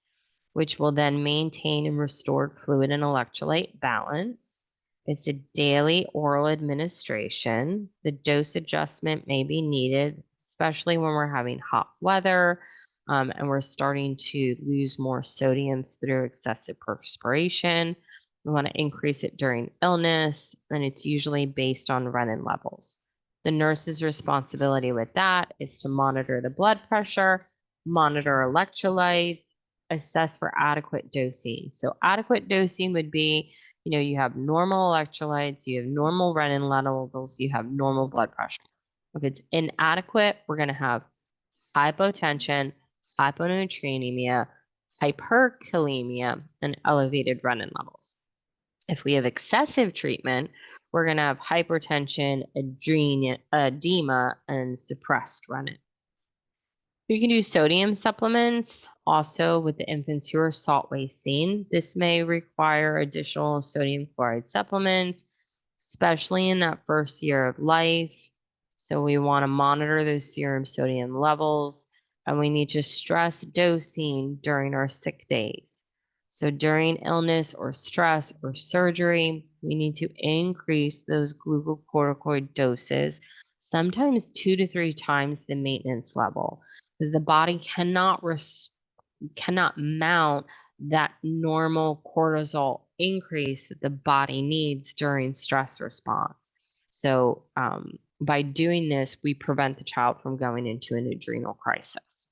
which will then maintain and restore fluid and electrolyte balance. It's a daily oral administration. The dose adjustment may be needed, especially when we're having hot weather and we're starting to lose more sodium through excessive perspiration. We want to increase it during illness, and it's usually based on renin levels. The nurse's responsibility with that is to monitor the blood pressure, monitor electrolytes, assess for adequate dosing. So adequate dosing would be, you have normal electrolytes, you have normal renin levels, you have normal blood pressure. If it's inadequate, we're going to have hypotension, hyponatremia, hyperkalemia, and elevated renin levels. If we have excessive treatment, we're going to have hypertension, edema, and suppressed renin. You can do sodium supplements also with the infants who are salt wasting. This may require additional sodium chloride supplements, especially in that first year of life. So we want to monitor those serum sodium levels, and we need to stress dosing during our sick days. So during illness or stress or surgery, we need to increase those glucocorticoid doses, sometimes 2 to 3 times the maintenance level, because the body cannot mount that normal cortisol increase that the body needs during stress response. So by doing this, we prevent the child from going into an adrenal crisis.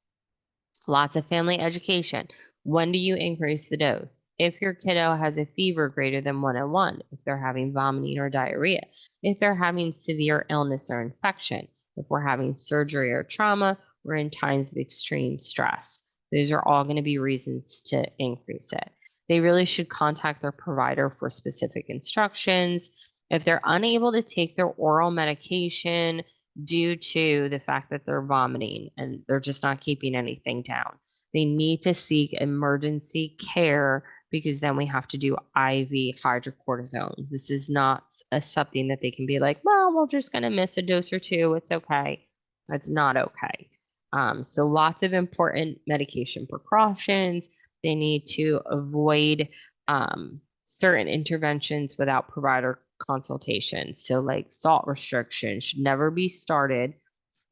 Lots of family education. When do you increase the dose? If your kiddo has a fever greater than 101, if they're having vomiting or diarrhea, if they're having severe illness or infection, if we're having surgery or trauma, or in times of extreme stress. Those are all going to be reasons to increase it. They really should contact their provider for specific instructions. If they're unable to take their oral medication due to the fact that they're vomiting and they're just not keeping anything down, they need to seek emergency care, because then we have to do IV hydrocortisone. This is not something that they can be like, well, we're just going to miss a dose or 2. It's okay. That's not okay. So lots of important medication precautions. They need to avoid certain interventions without provider consultation. So like salt restriction should never be started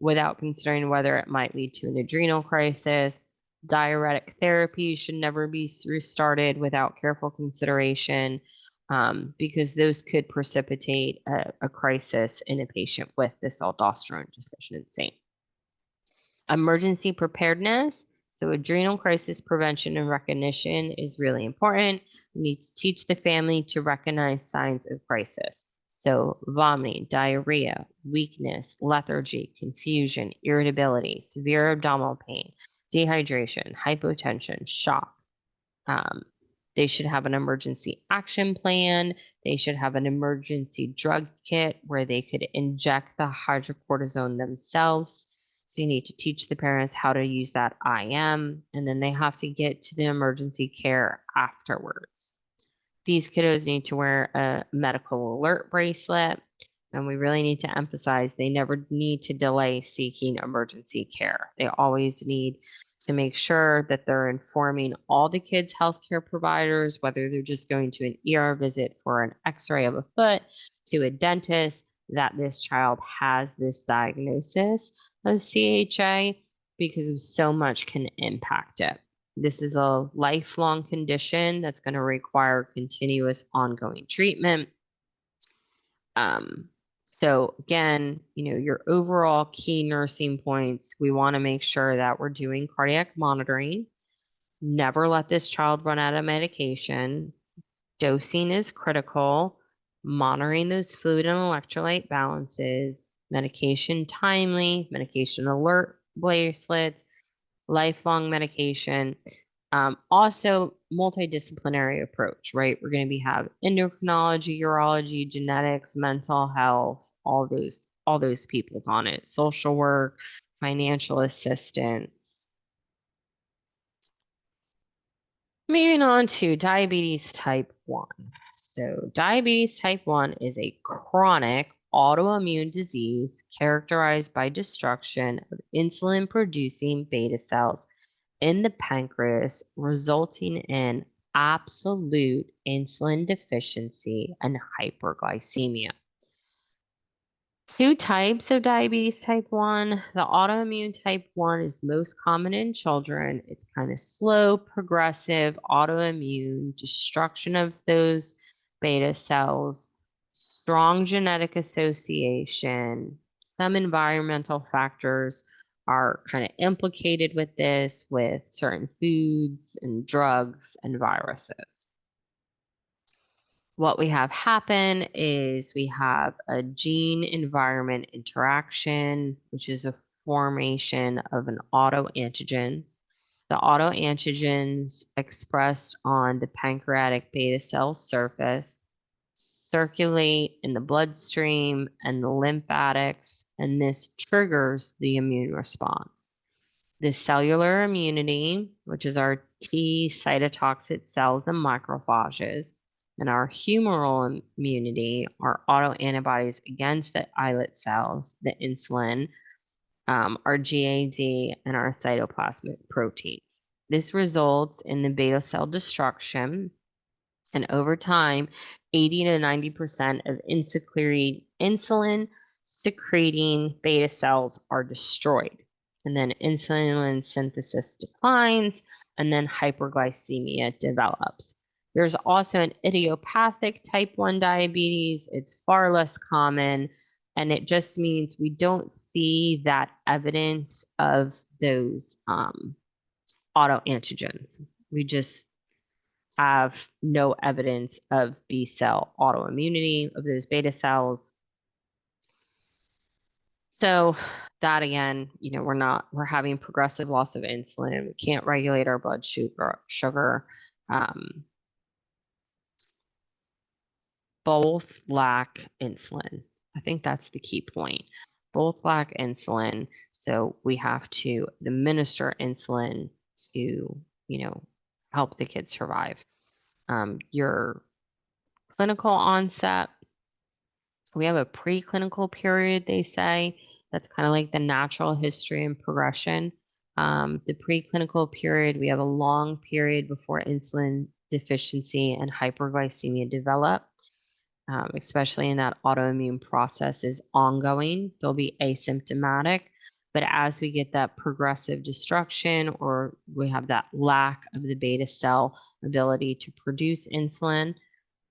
without considering whether it might lead to an adrenal crisis. Diuretic therapy should never be restarted without careful consideration, because those could precipitate a crisis in a patient with this aldosterone deficiency. Emergency preparedness. So adrenal crisis prevention and recognition is really important. We need to teach the family to recognize signs of crisis. So vomiting, diarrhea, weakness, lethargy, confusion, irritability, severe abdominal pain, dehydration, hypotension, shock. They should have an emergency action plan. They should have an emergency drug kit where they could inject the hydrocortisone themselves. So you need to teach the parents how to use that IM, and then they have to get to the emergency care afterwards. These kiddos need to wear a medical alert bracelet, and we really need to emphasize they never need to delay seeking emergency care. They always need to make sure that they're informing all the kids' healthcare providers, whether they're just going to an ER visit for an x-ray of a foot, to a dentist, that this child has this diagnosis of CHA, because so much can impact it. This is a lifelong condition that's going to require continuous ongoing treatment. So again, your overall key nursing points, we want to make sure that we're doing cardiac monitoring. Never let this child run out of medication. Dosing is critical. Monitoring those fluid and electrolyte balances, medication timely, medication alert bracelets, lifelong medication. Also, multidisciplinary approach, right? We're going to have endocrinology, urology, genetics, mental health, all those people's on it. Social work, financial assistance. Moving on to diabetes type 1. So diabetes type 1 is a chronic autoimmune disease characterized by destruction of insulin-producing beta cells in the pancreas, resulting in absolute insulin deficiency and hyperglycemia. Two types of diabetes type 1. The autoimmune type 1 is most common in children. It's kind of slow, progressive, autoimmune, destruction of those beta cells, strong genetic association. Some environmental factors are kind of implicated with this, with certain foods and drugs and viruses. What we have happen is we have a gene environment interaction, which is a formation of an autoantigens. The autoantigens expressed on the pancreatic beta cell surface circulate in the bloodstream and the lymphatics, and this triggers the immune response. The cellular immunity, which is our T cytotoxic cells and macrophages, and our humoral immunity, our autoantibodies against the islet cells, the insulin, our GAD, and our cytoplasmic proteins. This results in the beta cell destruction, and over time, 80 to 90% of insulin secreting beta cells are destroyed. And then insulin synthesis declines, and then hyperglycemia develops. There's also an idiopathic type 1 diabetes. It's far less common, and it just means we don't see that evidence of those autoantigens. We just have no evidence of B cell autoimmunity of those beta cells. So that again, we're having progressive loss of insulin. We can't regulate our blood sugar. Both lack insulin. I think that's the key point. Both lack insulin, so we have to administer insulin to, help the kid survive. Your clinical onset, we have a preclinical period, they say. That's kind of like the natural history and progression. The preclinical period, we have a long period before insulin deficiency and hyperglycemia develop, especially in that autoimmune process is ongoing. They'll be asymptomatic, but as we get that progressive destruction, or we have that lack of the beta cell ability to produce insulin,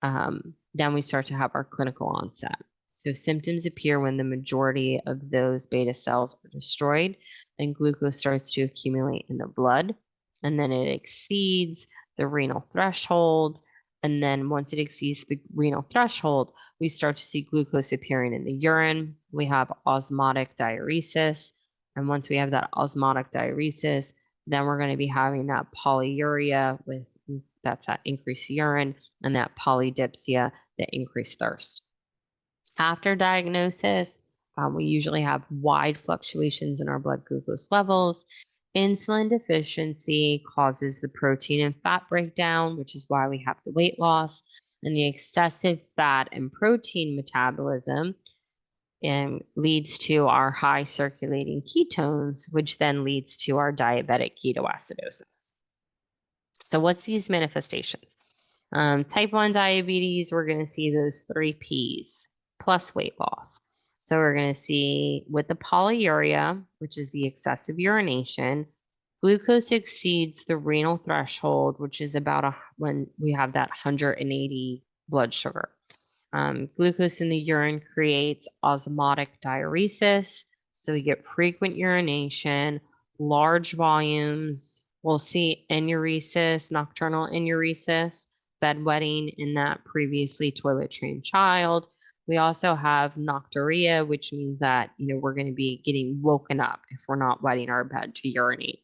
then we start to have our clinical onset. So symptoms appear when the majority of those beta cells are destroyed and glucose starts to accumulate in the blood, and then it exceeds the renal threshold. And then once it exceeds the renal threshold, we start to see glucose appearing in the urine. We have osmotic diuresis. And once we have that osmotic diuresis, then we're going to be having that polyuria that's that increased urine, and that polydipsia, that increased thirst. After diagnosis, we usually have wide fluctuations in our blood glucose levels. Insulin deficiency causes the protein and fat breakdown, which is why we have the weight loss. And the excessive fat and protein metabolism leads to our high circulating ketones, which then leads to our diabetic ketoacidosis. So what's these manifestations? Type 1 diabetes, we're going to see those 3 Ps plus weight loss. So we're going to see with the polyuria, which is the excessive urination, glucose exceeds the renal threshold, which is about when we have that 180 blood sugar. Glucose in the urine creates osmotic diuresis, so we get frequent urination, large volumes. We'll see enuresis, nocturnal enuresis, bedwetting in that previously toilet trained child. We also have nocturia, which means that, we're going to be getting woken up if we're not wetting our bed to urinate.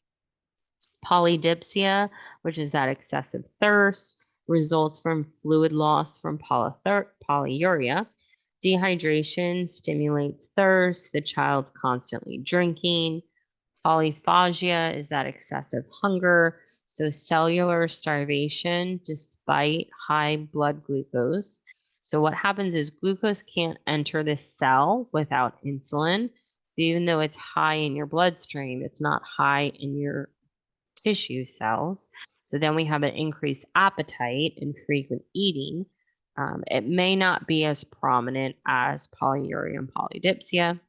Polydipsia, which is that excessive thirst, results from fluid loss from polyuria. Dehydration stimulates thirst. The child's constantly drinking. Polyphagia is that excessive hunger. So cellular starvation despite high blood glucose. So what happens is glucose can't enter the cell without insulin. So even though it's high in your bloodstream, it's not high in your tissue cells. So then we have an increased appetite and frequent eating. It may not be as prominent as polyuria and polydipsia.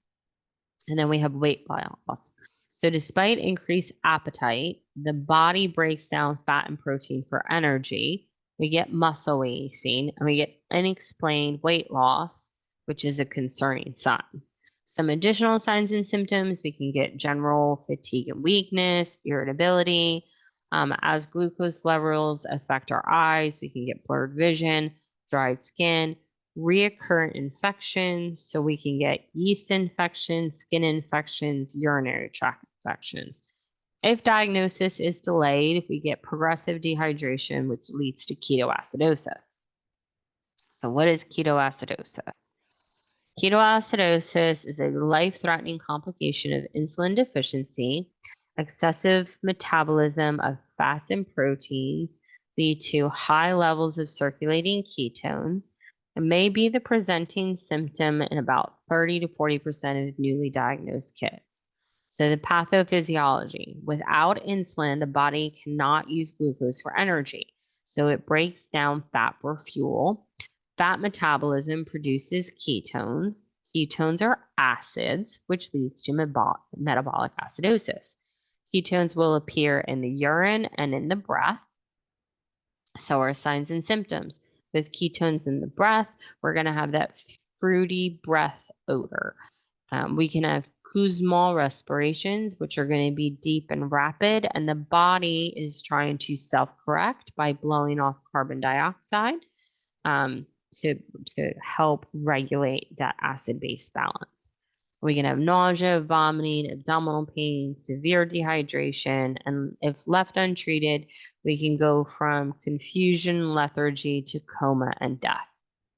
And then we have weight loss. So despite increased appetite, the body breaks down fat and protein for energy. We get muscle wasting and we get unexplained weight loss, which is a concerning sign. Some additional signs and symptoms, we can get general fatigue and weakness, irritability. As glucose levels affect our eyes, we can get blurred vision, dried skin, reoccurrent infections. So we can get yeast infections, skin infections, urinary tract infections. If diagnosis is delayed, we get progressive dehydration, which leads to ketoacidosis. So what is ketoacidosis? Ketoacidosis is a life-threatening complication of insulin deficiency. Excessive metabolism of fats and proteins lead to high levels of circulating ketones. It may be the presenting symptom in about 30 to 40% of newly diagnosed kids. So the pathophysiology, without insulin, the body cannot use glucose for energy. So it breaks down fat for fuel. Fat metabolism produces ketones. Ketones are acids, which leads to metabolic acidosis. Ketones will appear in the urine and in the breath. So are signs and symptoms. With ketones in the breath, we're going to have that fruity breath odor. We can have Kussmaul respirations, which are going to be deep and rapid, and the body is trying to self-correct by blowing off carbon dioxide to help regulate that acid-base balance. We can have nausea, vomiting, abdominal pain, severe dehydration, and if left untreated, we can go from confusion, lethargy to coma and death.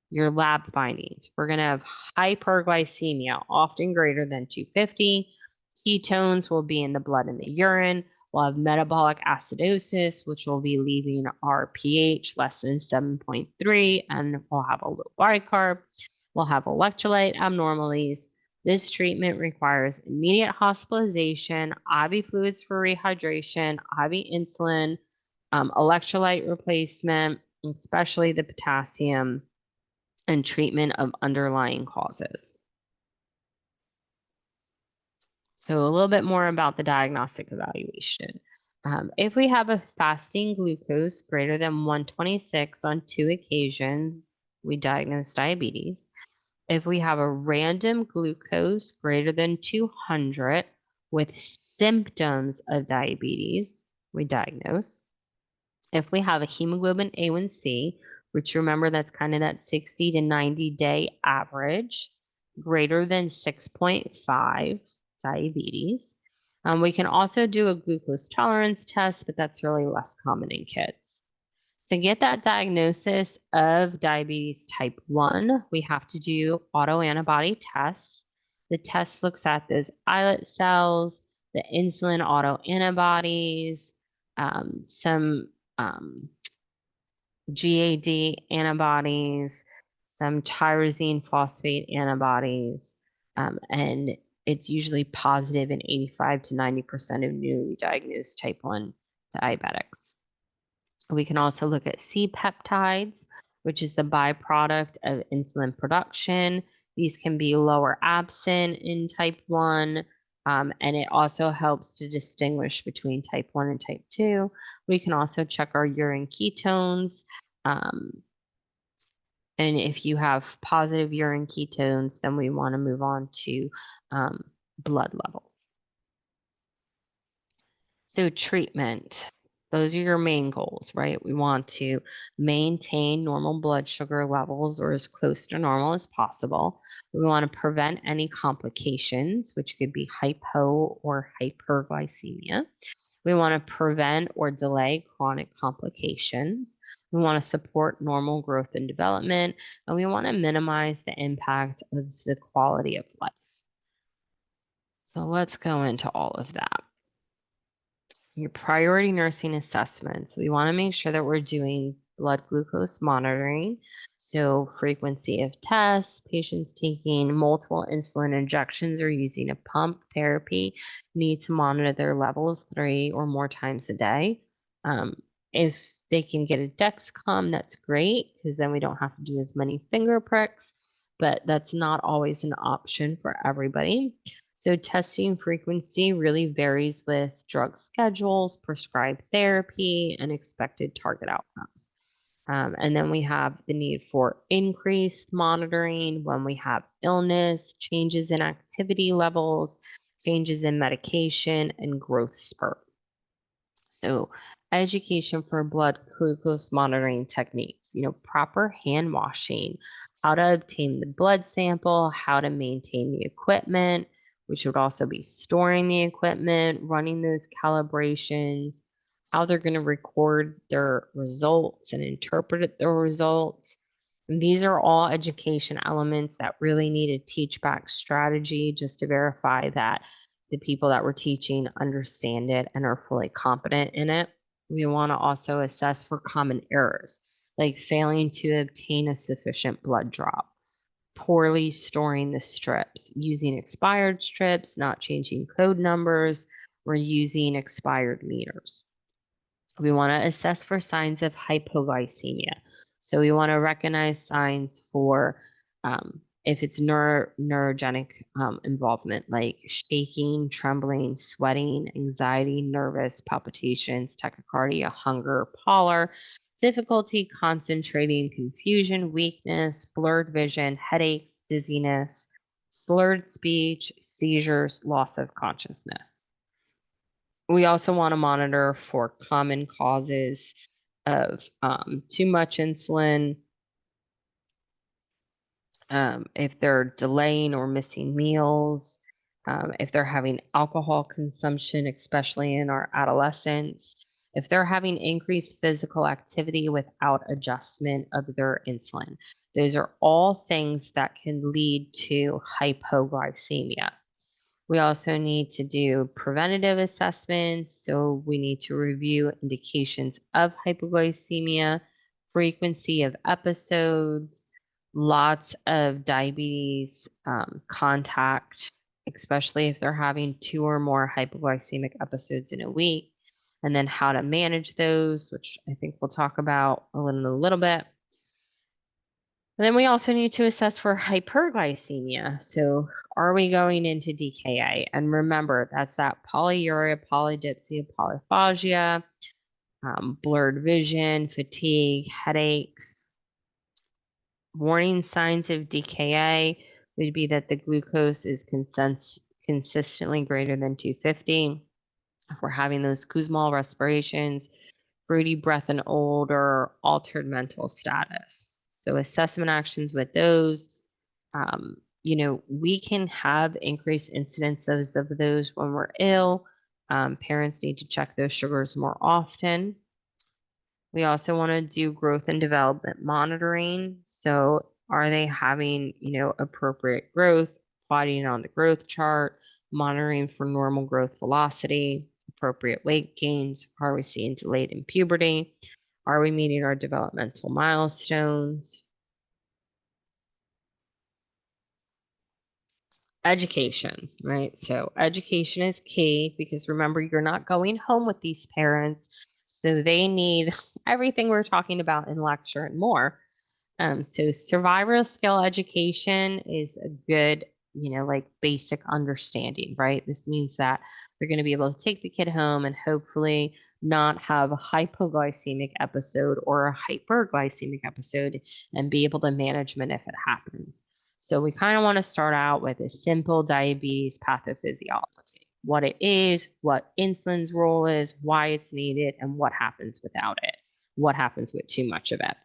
Your lab findings, we're going to have hyperglycemia, often greater than 250. Ketones will be in the blood and the urine. We'll have metabolic acidosis, which will be leaving our pH less than 7.3, and we'll have a low bicarb. We'll have electrolyte abnormalities. This treatment requires immediate hospitalization, IV fluids for rehydration, IV insulin, electrolyte replacement, especially the potassium, and treatment of underlying causes. So a little bit more about the diagnostic evaluation. If we have a fasting glucose greater than 126 on 2 occasions, we diagnose diabetes. If we have a random glucose greater than 200 with symptoms of diabetes, we diagnose. If we have a hemoglobin A1C, which remember that's kind of that 60 to 90 day average, greater than 6.5, diabetes. We can also do a glucose tolerance test, but that's really less common in kids. To get that diagnosis of diabetes type 1, we have to do autoantibody tests. The test looks at those islet cells, the insulin autoantibodies, some GAD antibodies, some tyrosine phosphate antibodies, and it's usually positive in 85 to 90% of newly diagnosed type 1 diabetics. We can also look at C-peptides, which is the byproduct of insulin production. These can be lower absent in type 1, and it also helps to distinguish between type 1 and type 2. We can also check our urine ketones. And if you have positive urine ketones, then we want to move on to blood levels. So treatment, those are your main goals, right? We want to maintain normal blood sugar levels or as close to normal as possible. We want to prevent any complications, which could be hypo or hyperglycemia. We want to prevent or delay chronic complications. We want to support normal growth and development, and we want to minimize the impact of the quality of life. So let's go into all of that. Your priority nursing assessments. We want to make sure that we're doing blood glucose monitoring. So frequency of tests, patients taking multiple insulin injections or using a pump therapy need to monitor their levels 3 or more times a day. If they can get a Dexcom, that's great because then we don't have to do as many finger pricks, but that's not always an option for everybody. So testing frequency really varies with drug schedules, prescribed therapy, and expected target outcomes. And then we have the need for increased monitoring when we have illness, changes in activity levels, changes in medication, and growth spurt. So education for blood glucose monitoring techniques, proper hand washing, how to obtain the blood sample, how to maintain the equipment, which would also be storing the equipment, running those calibrations, how they're going to record their results and interpret their results. And these are all education elements that really need a teach back strategy just to verify that the people that we're teaching understand it and are fully competent in it. We want to also assess for common errors, like failing to obtain a sufficient blood drop, poorly storing the strips, using expired strips, not changing code numbers, or using expired meters. We want to assess for signs of hypoglycemia. So we want to recognize signs for if it's neurogenic involvement, like shaking, trembling, sweating, anxiety, nervous, palpitations, tachycardia, hunger, pallor, difficulty concentrating, confusion, weakness, blurred vision, headaches, dizziness, slurred speech, seizures, loss of consciousness. We also want to monitor for common causes of too much insulin, if they're delaying or missing meals, if they're having alcohol consumption, especially in our adolescents, if they're having increased physical activity without adjustment of their insulin. Those are all things that can lead to hypoglycemia. We also need to do preventative assessments. So we need to review indications of hypoglycemia, frequency of episodes, lots of diabetes contact, especially if they're having 2 or more hypoglycemic episodes in a week, and then how to manage those, which I think we'll talk about in a little bit. And then we also need to assess for hyperglycemia. So are we going into DKA? And remember, that's that polyuria, polydipsia, polyphagia, blurred vision, fatigue, headaches. Warning signs of DKA would be that the glucose is consistently greater than 250. If we're having those Kussmaul respirations, fruity breath and odor, altered mental status. So assessment actions with those, we can have increased incidences of those when we're ill. Parents need to check those sugars more often. We also want to do growth and development monitoring. So are they having, appropriate growth, plotting on the growth chart, monitoring for normal growth velocity, appropriate weight gains? Are we seeing delayed in puberty? Are we meeting our developmental milestones? Education, right? So education is key because remember, you're not going home with these parents. So they need everything we're talking about in lecture and more. So survival skill education is a good, like basic understanding, right? This means that they're going to be able to take the kid home and hopefully not have a hypoglycemic episode or a hyperglycemic episode and be able to manage it if it happens. So we kind of want to start out with a simple diabetes pathophysiology, what it is, what insulin's role is, why it's needed, and what happens without it, what happens with too much of it.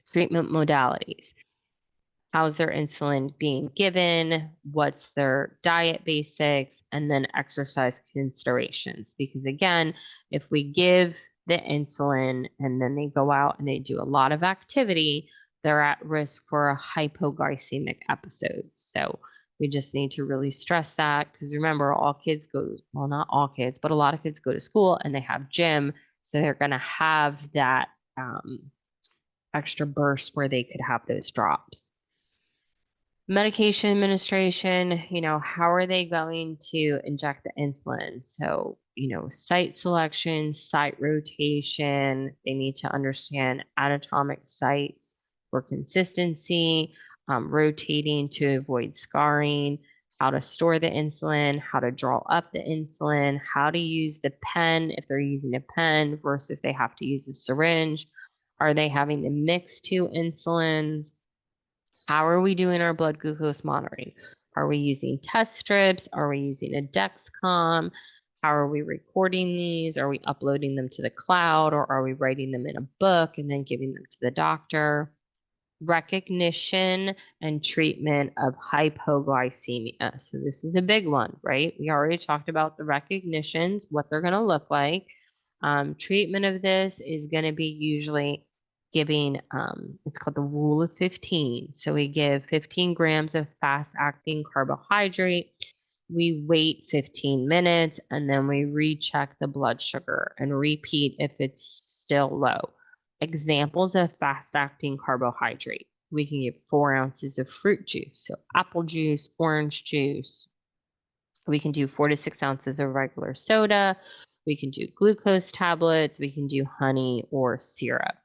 Treatment modalities. How's their insulin being given? What's their diet basics? And then exercise considerations. Because again, if we give the insulin and then they go out and they do a lot of activity, they're at risk for a hypoglycemic episode. So we just need to really stress that because remember, all kids go, well, not all kids, but a lot of kids go to school and they have gym. So they're going to have that extra burst where they could have those drops. Medication administration, how are they going to inject the insulin? So, site selection, site rotation, they need to understand anatomic sites for consistency, rotating to avoid scarring, how to store the insulin, how to draw up the insulin, how to use the pen if they're using a pen versus if they have to use a syringe. Are they having to mix two insulins? How are we doing our blood glucose monitoring? Are we using test strips? Are we using a Dexcom? How are we recording these? Are we uploading them to the cloud or are we writing them in a book and then giving them to the doctor? Recognition and treatment of hypoglycemia. So this is a big one, right? We already talked about the recognitions, what they're going to look like. Treatment of this is going to be usually giving, it's called the rule of 15. So we give 15 grams of fast acting carbohydrate. We wait 15 minutes and then we recheck the blood sugar and repeat if it's still low. Examples of fast acting carbohydrate. We can give 4 ounces of fruit juice. So apple juice, orange juice. We can do 4 to 6 ounces of regular soda. We can do glucose tablets. We can do honey or syrup.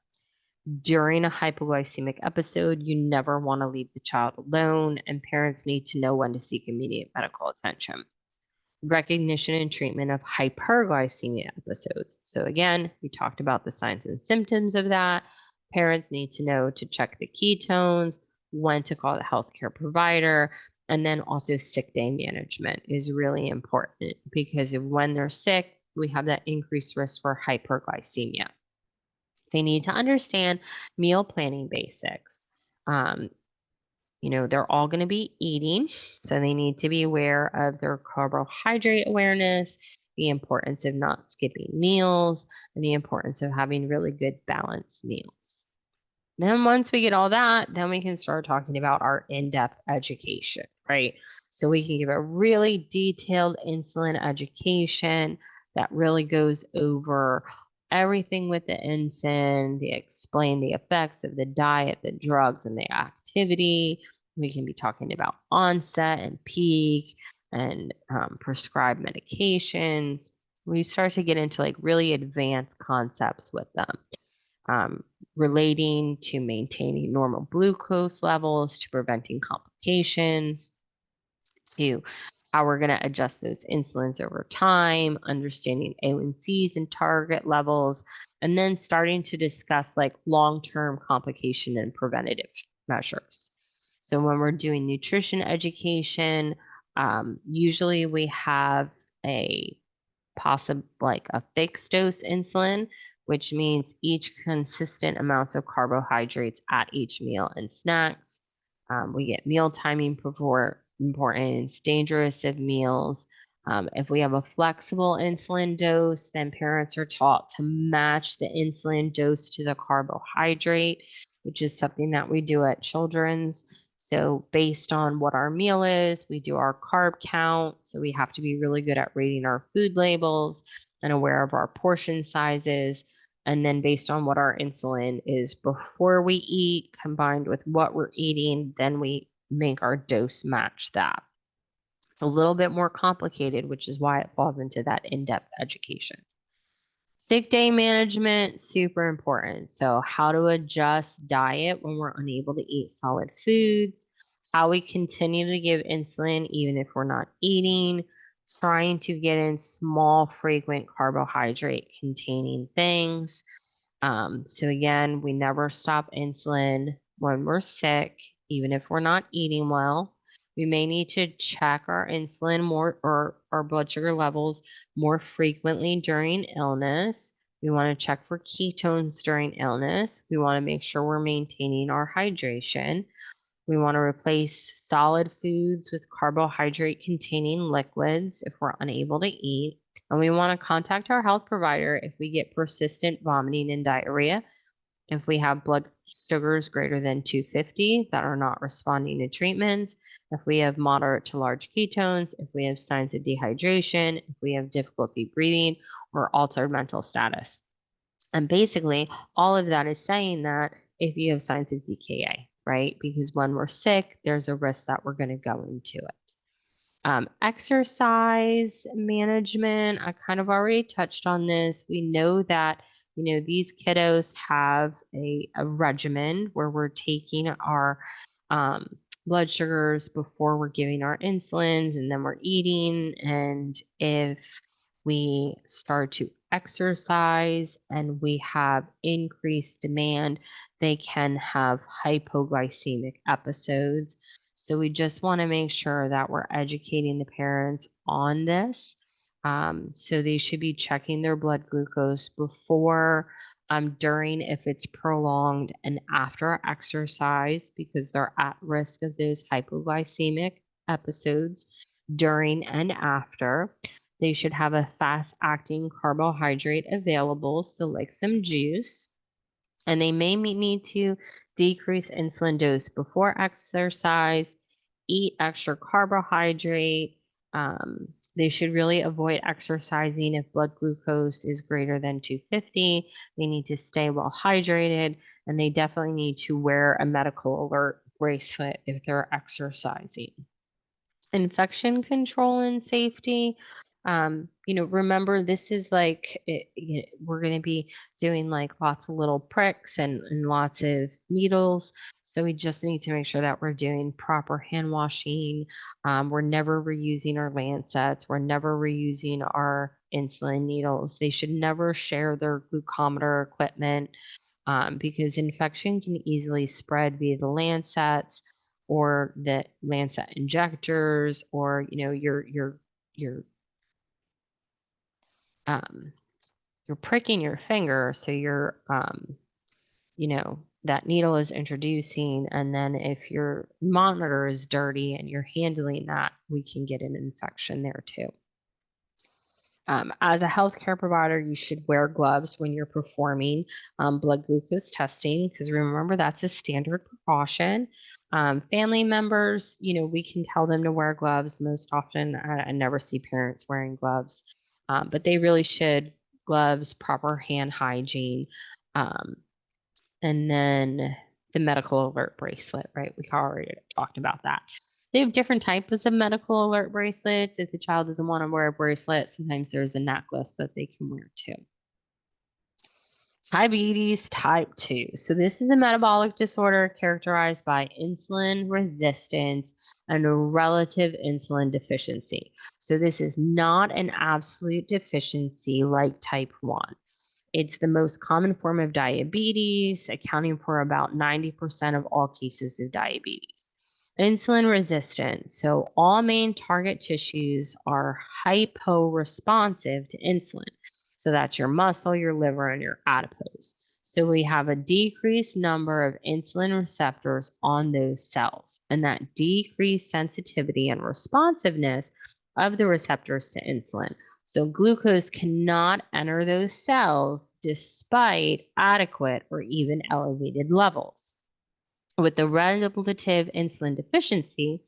During a hypoglycemic episode, you never want to leave the child alone, and parents need to know when to seek immediate medical attention. Recognition and treatment of hyperglycemia episodes. So again, we talked about the signs and symptoms of that. Parents need to know to check the ketones, when to call the healthcare provider, and then also sick day management is really important because when they're sick, we have that increased risk for hyperglycemia. They need to understand meal planning basics. They're all going to be eating, so they need to be aware of their carbohydrate awareness, the importance of not skipping meals, and the importance of having really good balanced meals. Then once we get all that, then we can start talking about our in-depth education, right? So we can give a really detailed insulin education that really goes over everything with the insulin, they explain the effects of the diet, the drugs, and the activity. We can be talking about onset and peak and prescribed medications. We start to get into like really advanced concepts with them, relating to maintaining normal glucose levels, to preventing complications, to how we're going to adjust those insulins over time, understanding A1Cs and target levels, and then starting to discuss like long-term complication and preventative measures. So when we're doing nutrition education, usually we have a fixed dose insulin, which means each consistent amounts of carbohydrates at each meal and snacks. We get meal timing importance, dangerous of meals. If we have a flexible insulin dose, then parents are taught to match the insulin dose to the carbohydrate, which is something that we do at Children's. So based on what our meal is, we do our carb count. So we have to be really good at reading our food labels and aware of our portion sizes. And then based on what our insulin is before we eat, combined with what we're eating, then we make our dose match that. It's a little bit more complicated, which is why it falls into that in-depth education. Sick day management, super important. So how to adjust diet when we're unable to eat solid foods, how we continue to give insulin even if we're not eating, trying to get in small, frequent carbohydrate containing things. So again, we never stop insulin when we're sick, even if we're not eating well. We may need to check our insulin more or our blood sugar levels more frequently during illness. We want to check for ketones during illness. We want to make sure we're maintaining our hydration. We want to replace solid foods with carbohydrate containing liquids if we're unable to eat. And we want to contact our health provider if we get persistent vomiting and diarrhea, if we have blood sugars greater than 250 that are not responding to treatments, if we have moderate to large ketones, if we have signs of dehydration, if we have difficulty breathing, or altered mental status. And basically, all of that is saying that if you have signs of DKA, right? Because when we're sick, there's a risk that we're going to go into it. Exercise management, I kind of already touched on this. We know that, these kiddos have a regimen where we're taking our blood sugars before we're giving our insulins, and then we're eating. And if we start to exercise and we have increased demand, they can have hypoglycemic episodes. So we just want to make sure that we're educating the parents on this. So they should be checking their blood glucose before, during if it's prolonged, and after exercise, because they're at risk of those hypoglycemic episodes during and after. They should have a fast-acting carbohydrate available, so like some juice. And they may need to decrease insulin dose before exercise, eat extra carbohydrate. They should really avoid exercising if blood glucose is greater than 250. They need to stay well hydrated, and they definitely need to wear a medical alert bracelet if they're exercising. Infection control and safety. Remember, this is like, we're going to be doing like lots of little pricks and lots of needles. So we just need to make sure that we're doing proper hand washing. We're never reusing our lancets. We're never reusing our insulin needles. They should never share their glucometer equipment, because infection can easily spread via the lancets or the lancet injectors, or you're pricking your finger, so you're that needle is introducing, and then if your monitor is dirty and you're handling that, we can get an infection there too. As a healthcare provider, you should wear gloves when you're performing blood glucose testing, because remember, that's a standard precaution. Family members, we can tell them to wear gloves. Most often, I never see parents wearing gloves, but they really should. Gloves, proper hand hygiene, and then the medical alert bracelet, right? We already talked about that. They have different types of medical alert bracelets. If the child doesn't want to wear a bracelet, sometimes there's a necklace that they can wear too. Diabetes type 2. So this is a metabolic disorder characterized by insulin resistance and a relative insulin deficiency. So this is not an absolute deficiency like type 1. It's the most common form of diabetes, accounting for about 90% of all cases of diabetes. Insulin resistance. So all main target tissues are hyporesponsive to insulin. So that's your muscle, your liver, and your adipose. So we have a decreased number of insulin receptors on those cells, and that decreased sensitivity and responsiveness of the receptors to insulin. So glucose cannot enter those cells despite adequate or even elevated levels. With the relative insulin deficiency,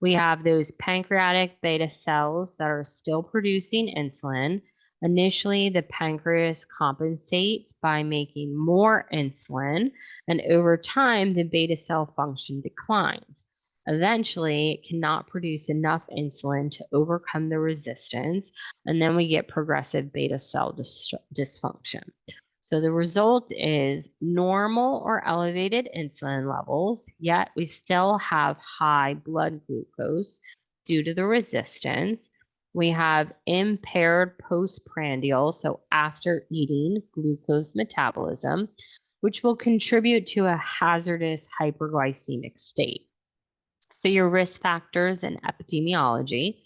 we have those pancreatic beta cells that are still producing insulin, Initially, the pancreas compensates by making more insulin, and over time, the beta cell function declines. Eventually, it cannot produce enough insulin to overcome the resistance, and then we get progressive beta cell dysfunction. So the result is normal or elevated insulin levels, yet we still have high blood glucose due to the resistance. We have impaired postprandial, so after eating, glucose metabolism, which will contribute to a hazardous hyperglycemic state. So your risk factors and epidemiology.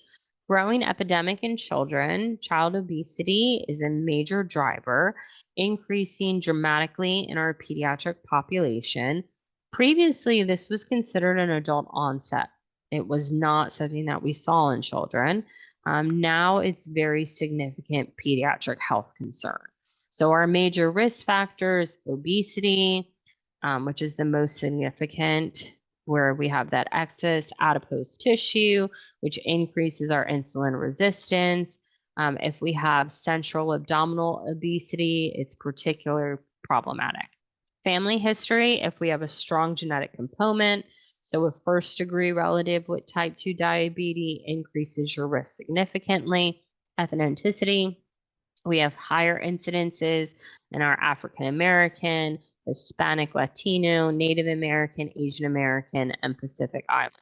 Growing epidemic in children, child obesity is a major driver, increasing dramatically in our pediatric population. Previously, this was considered an adult onset. It was not something that we saw in children. Now it's very significant pediatric health concern. So our major risk factors, obesity, which is the most significant, where we have that excess adipose tissue, which increases our insulin resistance. If we have central abdominal obesity, it's particularly problematic. Family history, if we have a strong genetic component, so a first degree relative with type 2 diabetes increases your risk significantly. Ethnicity, we have higher incidences in our African American, Hispanic, Latino, Native American, Asian American, and Pacific Islander.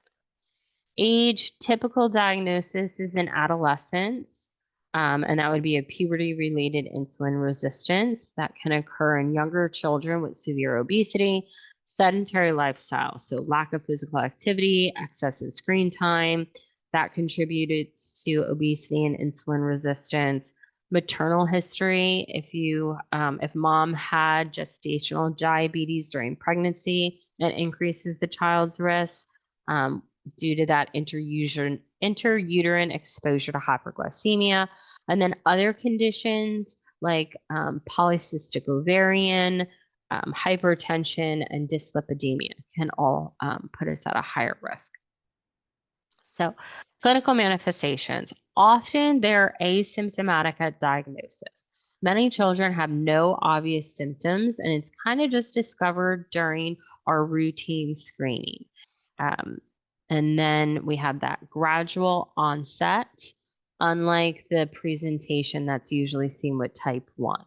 Age, typical diagnosis is in adolescence, and that would be a puberty-related insulin resistance that can occur in younger children with severe obesity, sedentary lifestyle, so lack of physical activity, excessive screen time, that contributed to obesity and insulin resistance. Maternal history, if mom had gestational diabetes during pregnancy, it increases the child's risk due to that intrauterine exposure to hyperglycemia. And then other conditions like polycystic ovarian, hypertension, and dyslipidemia can all put us at a higher risk. So clinical manifestations. Often they're asymptomatic at diagnosis. Many children have no obvious symptoms, and it's kind of just discovered during our routine screening. And then we have that gradual onset, unlike the presentation that's usually seen with type 1.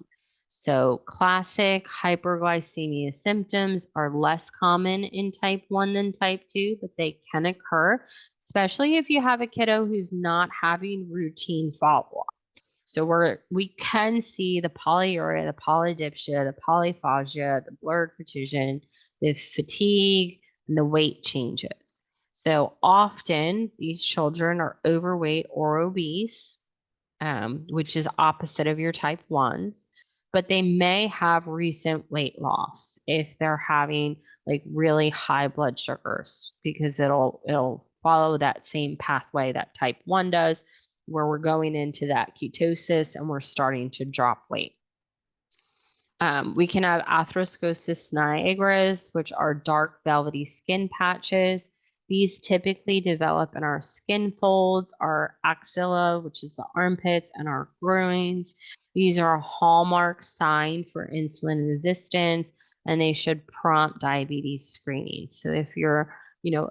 So classic hyperglycemia symptoms are less common in type 1 than type 2, but they can occur, especially if you have a kiddo who's not having routine follow-up. So we can see the polyuria, the polydipsia, the polyphagia, the blurred vision, the fatigue, and the weight changes. So often these children are overweight or obese, which is opposite of your type 1s, but they may have recent weight loss if they're having like really high blood sugars, because it'll follow that same pathway that type 1 does, where we're going into that ketosis and we're starting to drop weight. We can have atherosclerosis nigra, which are dark velvety skin patches. These typically develop in our skin folds, our axilla, which is the armpits, and our groins. These are a hallmark sign for insulin resistance, and they should prompt diabetes screening. So if you're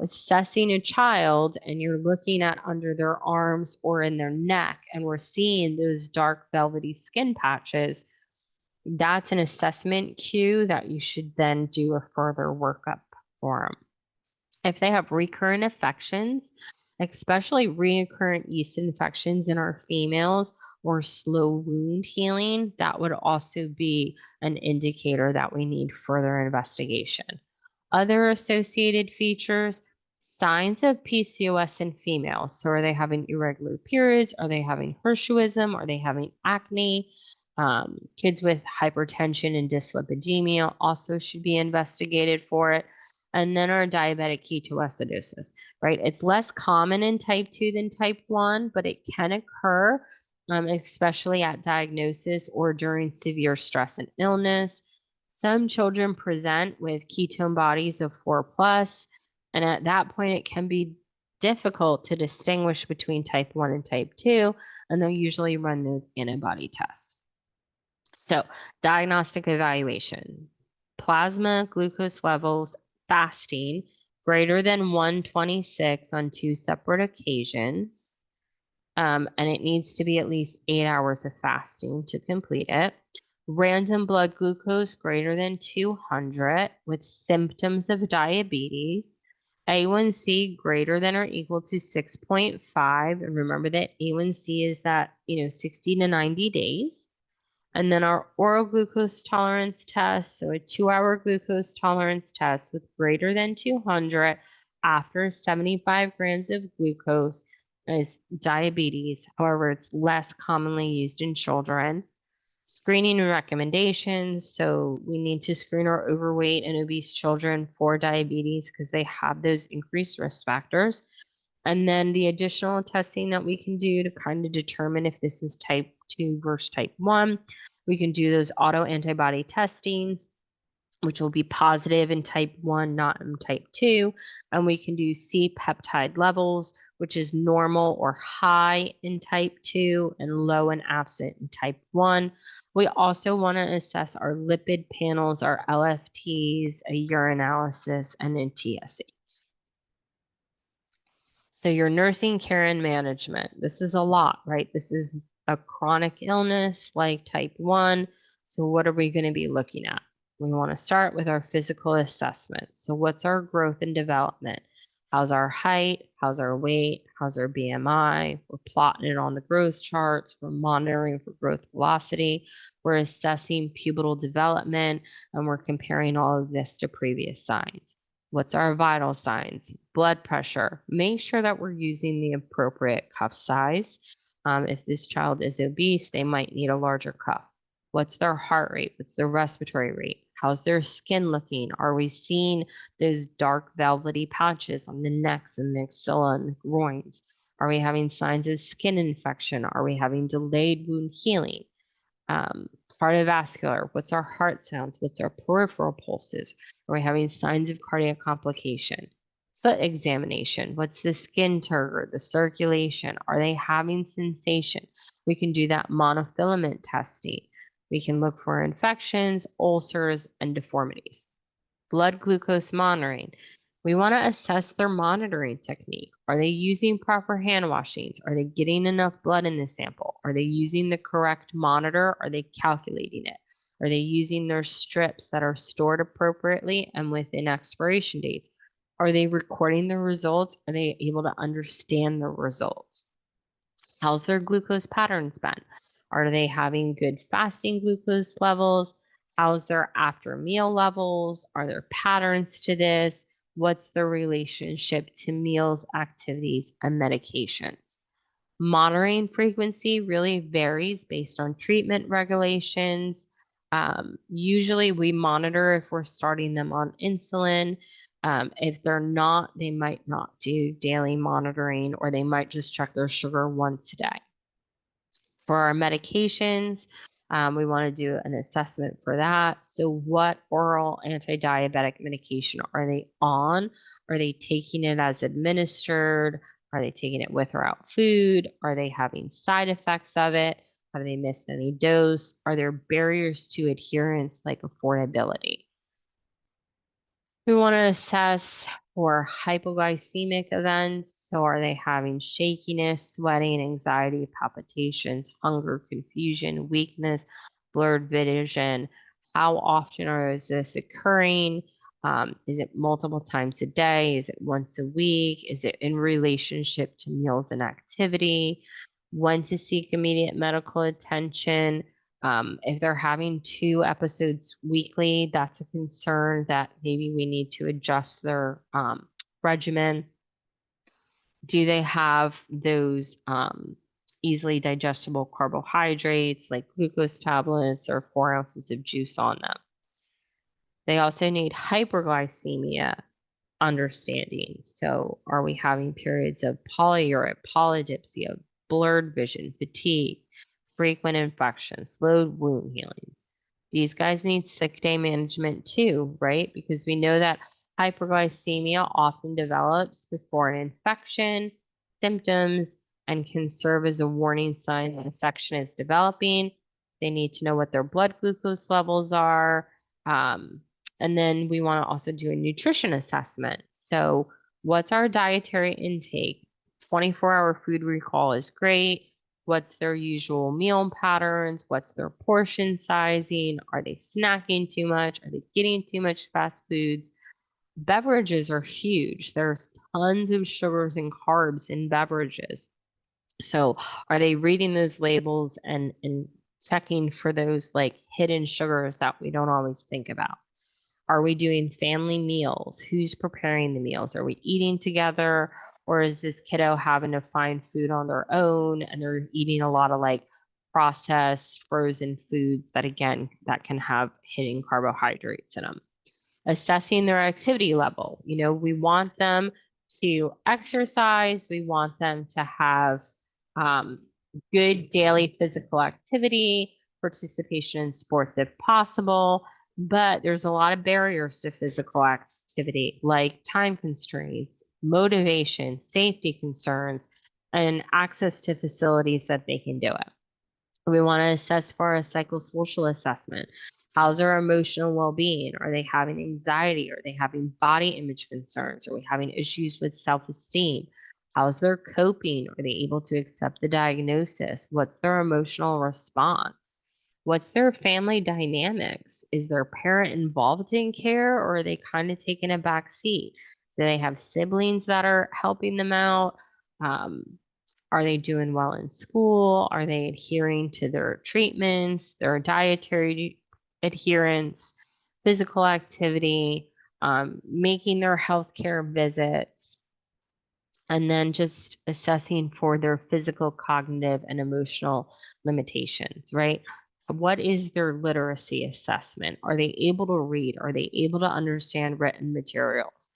assessing a child and you're looking at under their arms or in their neck, and we're seeing those dark velvety skin patches, that's an assessment cue that you should then do a further workup for them. If they have recurrent infections, especially recurrent yeast infections in our females or slow wound healing, that would also be an indicator that we need further investigation. Other associated features, signs of PCOS in females. So are they having irregular periods? Are they having hirsutism? Are they having acne? Kids with hypertension and dyslipidemia also should be investigated for it. And then our diabetic ketoacidosis, right? It's less common in type 2 than type 1, but it can occur, especially at diagnosis or during severe stress and illness. Some children present with ketone bodies of 4+, and at that point, it can be difficult to distinguish between type 1 and type 2, and they'll usually run those antibody tests. So, diagnostic evaluation. Plasma glucose levels fasting greater than 126 on 2 separate occasions. And it needs to be at least 8 hours of fasting to complete it. Random blood glucose greater than 200 with symptoms of diabetes. A1C greater than or equal to 6.5. And remember that A1C is that, 60 to 90 days. And then our oral glucose tolerance test, so a 2-hour glucose tolerance test with greater than 200 after 75 grams of glucose is diabetes. However, it's less commonly used in children. Screening and recommendations. So we need to screen our overweight and obese children for diabetes because they have those increased risk factors. And then the additional testing that we can do to kind of determine if this is type 2 versus type 1, we can do those autoantibody testings, which will be positive in type 1, not in type 2. And we can do C-peptide levels, which is normal or high in type 2 and low and absent in type 1. We also want to assess our lipid panels, our LFTs, a urinalysis, and a TSH. So your nursing care and management, this is a lot, right? This is a chronic illness like type 1. So what are we going to be looking at? We want to start with our physical assessment. So what's our growth and development? How's our height? How's our weight? How's our BMI? We're plotting it on the growth charts. We're monitoring for growth velocity. We're assessing pubertal development, and we're comparing all of this to previous signs. What's our vital signs? Blood pressure. Make sure that we're using the appropriate cuff size. If this child is obese, they might need a larger cuff. What's their heart rate? What's their respiratory rate? How's their skin looking? Are we seeing those dark velvety patches on the necks and the axilla and the groins? Are we having signs of skin infection? Are we having delayed wound healing? Cardiovascular, what's our heart sounds? What's our peripheral pulses? Are we having signs of cardiac complication? Foot examination, what's the skin turgor, the circulation? Are they having sensation? We can do that monofilament testing. We can look for infections, ulcers, and deformities. Blood glucose monitoring. We want to assess their monitoring technique. Are they using proper hand washings? Are they getting enough blood in the sample? Are they using the correct monitor? Are they calculating it? Are they using their strips that are stored appropriately and within expiration dates? Are they recording the results? Are they able to understand the results? How's their glucose patterns been? Are they having good fasting glucose levels? How's their after meal levels? Are there patterns to this? What's the relationship to meals, activities, and medications? Monitoring frequency really varies based on treatment regulations. Usually we monitor if we're starting them on insulin. If they're not, they might not do daily monitoring, or they might just check their sugar once a day. For our medications, we want to do an assessment for that. So what oral anti-diabetic medication are they on? Are they taking it as administered? Are they taking it with or without food? Are they having side effects of it? Have they missed any dose? Are there barriers to adherence like affordability? We want to assess for hypoglycemic events. So are they having shakiness, sweating, anxiety, palpitations, hunger, confusion, weakness, blurred vision? How often is this occurring? Is it multiple times a day? Is it once a week? Is it in relationship to meals and activity? When to seek immediate medical attention? If they're having 2 episodes weekly, that's a concern that maybe we need to adjust their regimen. Do they have those easily digestible carbohydrates like glucose tablets or 4 ounces of juice on them? They also need hyperglycemia understanding. So are we having periods of polyuria, polydipsia, blurred vision, fatigue, frequent infections, slow wound healings? These guys need sick day management too, right? Because we know that Hyperglycemia often develops before an infection, symptoms, and can serve as a warning sign that infection is developing. They need to know what their blood glucose levels are. And then we want to also do a nutrition assessment. So, what's our dietary intake? 24-hour food recall is great. What's their usual meal patterns? What's their portion sizing? Are they snacking too much? Are they getting too much fast foods? Beverages are huge. There's tons of sugars and carbs in beverages. So are they reading those labels and checking for those like hidden sugars that we don't always think about? Are we doing family meals? Who's preparing the meals? Are we eating together? Or is this kiddo having to find food on their own and they're eating a lot of like processed frozen foods that again, that can have hidden carbohydrates in them? Assessing their activity level. You know, we want them to exercise, we want them to have good daily physical activity, participation in sports if possible, but there's a lot of barriers to physical activity like time constraints, motivation, safety concerns, and access to facilities that they can do it. We want to assess for a psychosocial assessment. How's their emotional well-being? Are they having anxiety? Are they having body image concerns? Are we having issues with self-esteem? How's their coping? Are they able to accept the diagnosis? What's their emotional response? What's their family dynamics? Is their parent involved in care or are they kind of taking a back seat? Do they have siblings that are helping them out? Are they doing well in school? Are they adhering to their treatments, their dietary adherence, physical activity, making their healthcare visits, and then just assessing for their physical, cognitive, and emotional limitations, right? What is their literacy assessment? Are they able to read? Are they able to understand written materials?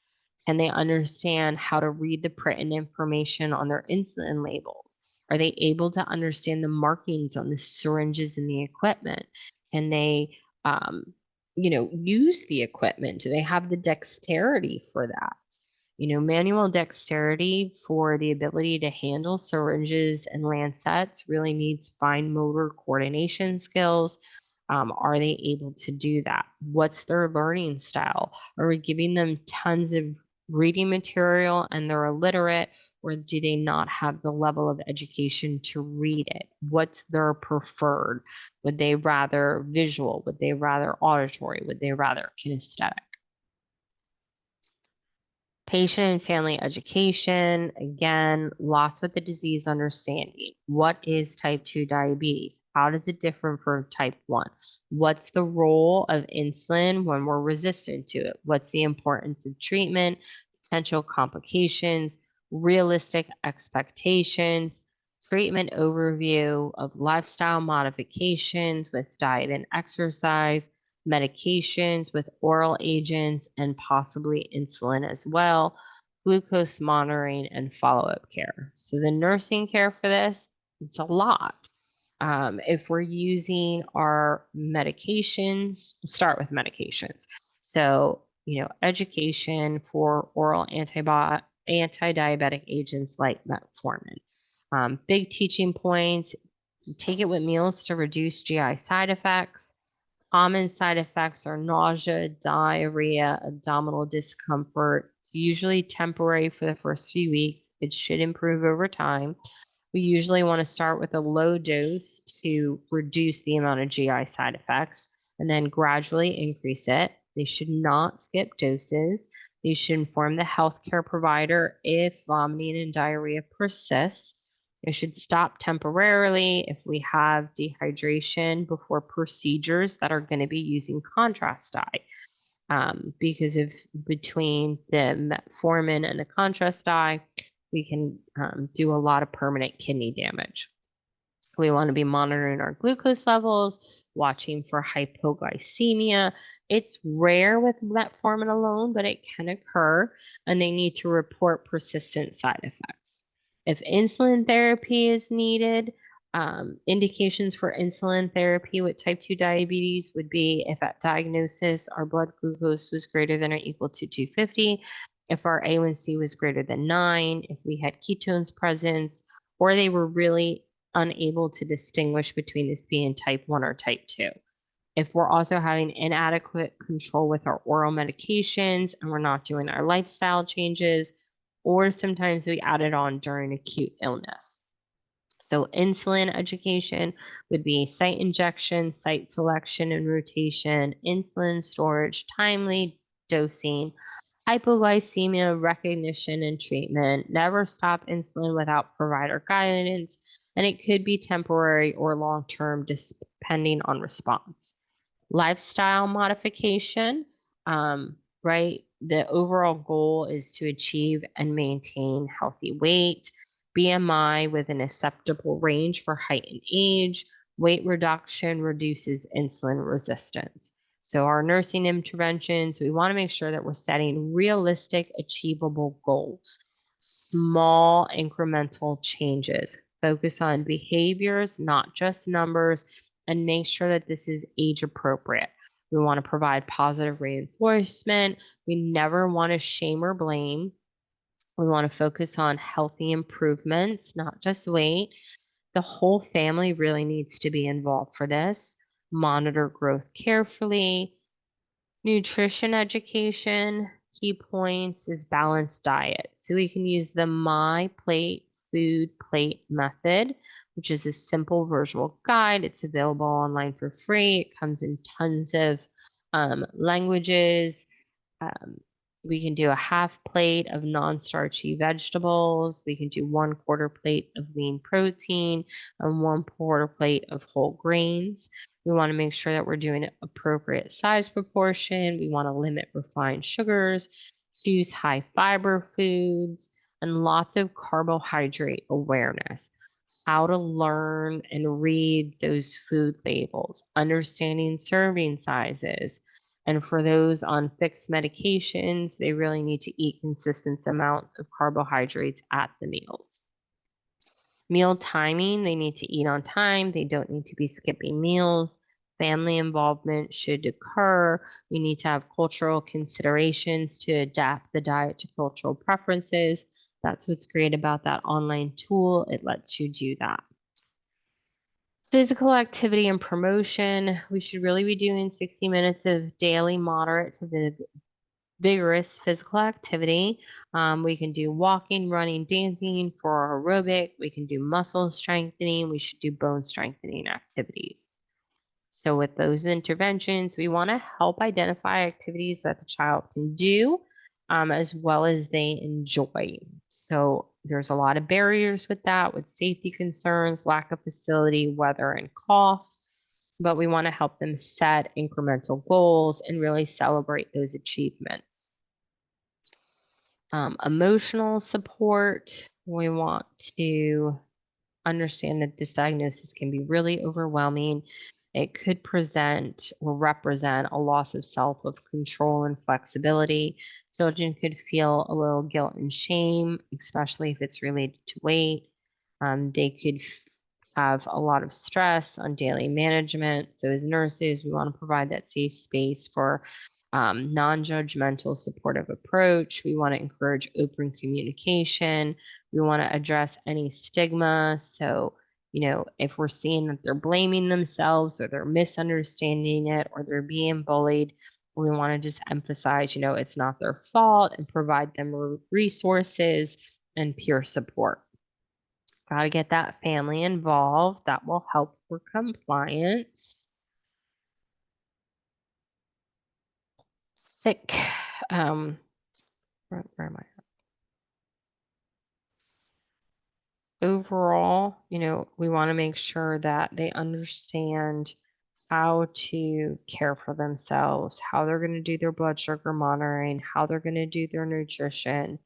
Can they understand how to read the printed information on their insulin labels? Are they able to understand the markings on the syringes and the equipment? Can they, use the equipment? Do they have the dexterity for that? Manual dexterity for the ability to handle syringes and lancets really needs fine motor coordination skills. Are they able to do that? What's their learning style? Are we giving them tons of reading material and they're illiterate, or do they not have the level of education to read it? What's their preferred? Would they rather visual? Would they rather auditory? Would they rather kinesthetic? Patient and family education, again, lots with the disease understanding. What is type 2 diabetes? How does it differ from type 1? What's the role of insulin when we're resistant to it? What's the importance of treatment, potential complications, realistic expectations, treatment overview of lifestyle modifications with diet and exercise, medications with oral agents and possibly insulin as well, glucose monitoring, and follow-up care. So the nursing care for this, it's a lot. If we're using our medications, start with medications. So, education for oral anti-diabetic agents like metformin. Big teaching points, take it with meals to reduce GI side effects. Common side effects are nausea, diarrhea, abdominal discomfort. It's usually temporary for the first few weeks. It should improve over time. We usually want to start with a low dose to reduce the amount of GI side effects and then gradually increase it. They should not skip doses. They should inform the healthcare provider if vomiting and diarrhea persists. It should stop temporarily if we have dehydration before procedures that are going to be using contrast dye. Because if between the metformin and the contrast dye, we can do a lot of permanent kidney damage. We want to be monitoring our glucose levels, watching for hypoglycemia. It's rare with metformin alone, but it can occur, and they need to report persistent side effects. If insulin therapy is needed, Indications for insulin therapy with type 2 diabetes would be if at diagnosis our blood glucose was greater than or equal to 250, if our A1C was greater than 9, if we had ketones presence, or they were really unable to distinguish between this being type 1 or type 2. If we're also having inadequate control with our oral medications and we're not doing our lifestyle changes, or sometimes we add it on during acute illness. So insulin education would be site injection, site selection and rotation, insulin storage, timely dosing, hypoglycemia recognition and treatment, never stop insulin without provider guidance, and it could be temporary or long-term depending on response. Lifestyle modification, right? The overall goal is to achieve and maintain healthy weight, BMI with an acceptable range for height and age. Weight reduction reduces insulin resistance. So our nursing interventions, we want to make sure that we're setting realistic, achievable goals, small incremental changes, focus on behaviors, not just numbers, and make sure that this is age appropriate. We want to provide positive reinforcement. We never want to shame or blame. We want to focus on healthy improvements, not just weight. The whole family really needs to be involved for this. Monitor growth carefully. Nutrition education, key points is balanced diet. So we can use the My Plate Food Plate method, which is a simple visual guide. It's available online for free. It comes in tons of languages. We can do a half plate of non-starchy vegetables. We can do 1/4 plate of lean protein and 1/4 plate of whole grains. We want to make sure that we're doing an appropriate size proportion. We want to limit refined sugars, choose high fiber foods, and lots of carbohydrate awareness. How to learn and read those food labels, understanding serving sizes. And for those on fixed medications, they really need to eat consistent amounts of carbohydrates at the meals. Meal timing, they need to eat on time. They don't need to be skipping meals. Family involvement should occur. We need to have cultural considerations to adapt the diet to cultural preferences. That's what's great about that online tool. It lets you do that. Physical activity and promotion. We should really be doing 60 minutes of daily moderate to vigorous physical activity. We can do walking, running, dancing for aerobic. We can do muscle strengthening. We should do bone strengthening activities. So with those interventions, we want to help identify activities that the child can do as well as they enjoy. So there's a lot of barriers with that, with safety concerns, lack of facility, weather, and cost. But we want to help them set incremental goals and really celebrate those achievements. Emotional support, we want to understand that this diagnosis can be really overwhelming. It could present or represent a loss of self, of control and flexibility. Children could feel a little guilt and shame, especially if it's related to weight. They could have a lot of stress on daily management. So as nurses, we want to provide that safe space for non-judgmental supportive approach. We want to encourage open communication. We want to address any stigma. So, if we're seeing that they're blaming themselves or they're misunderstanding it or they're being bullied, we want to just emphasize, it's not their fault and provide them resources and peer support. Got to get that family involved. That will help for compliance. Sick. Where am I? Overall, we want to make sure that they understand how to care for themselves, how they're going to do their blood sugar monitoring, how they're going to do their nutrition,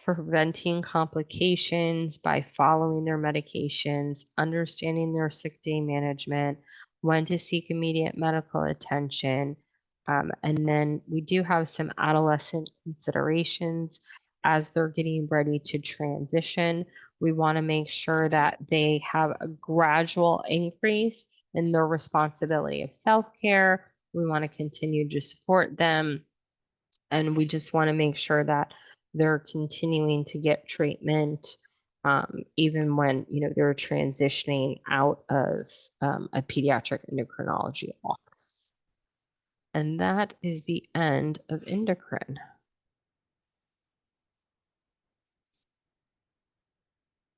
preventing complications by following their medications, understanding their sick day management, when to seek immediate medical attention. And then we do have some adolescent considerations. as they're getting ready to transition, we want to make sure that they have a gradual increase in their responsibility of self-care. We want to continue to support them, and we just want to make sure that they're continuing to get treatment, even when they're transitioning out of a pediatric endocrinology office. And that is the end of endocrine.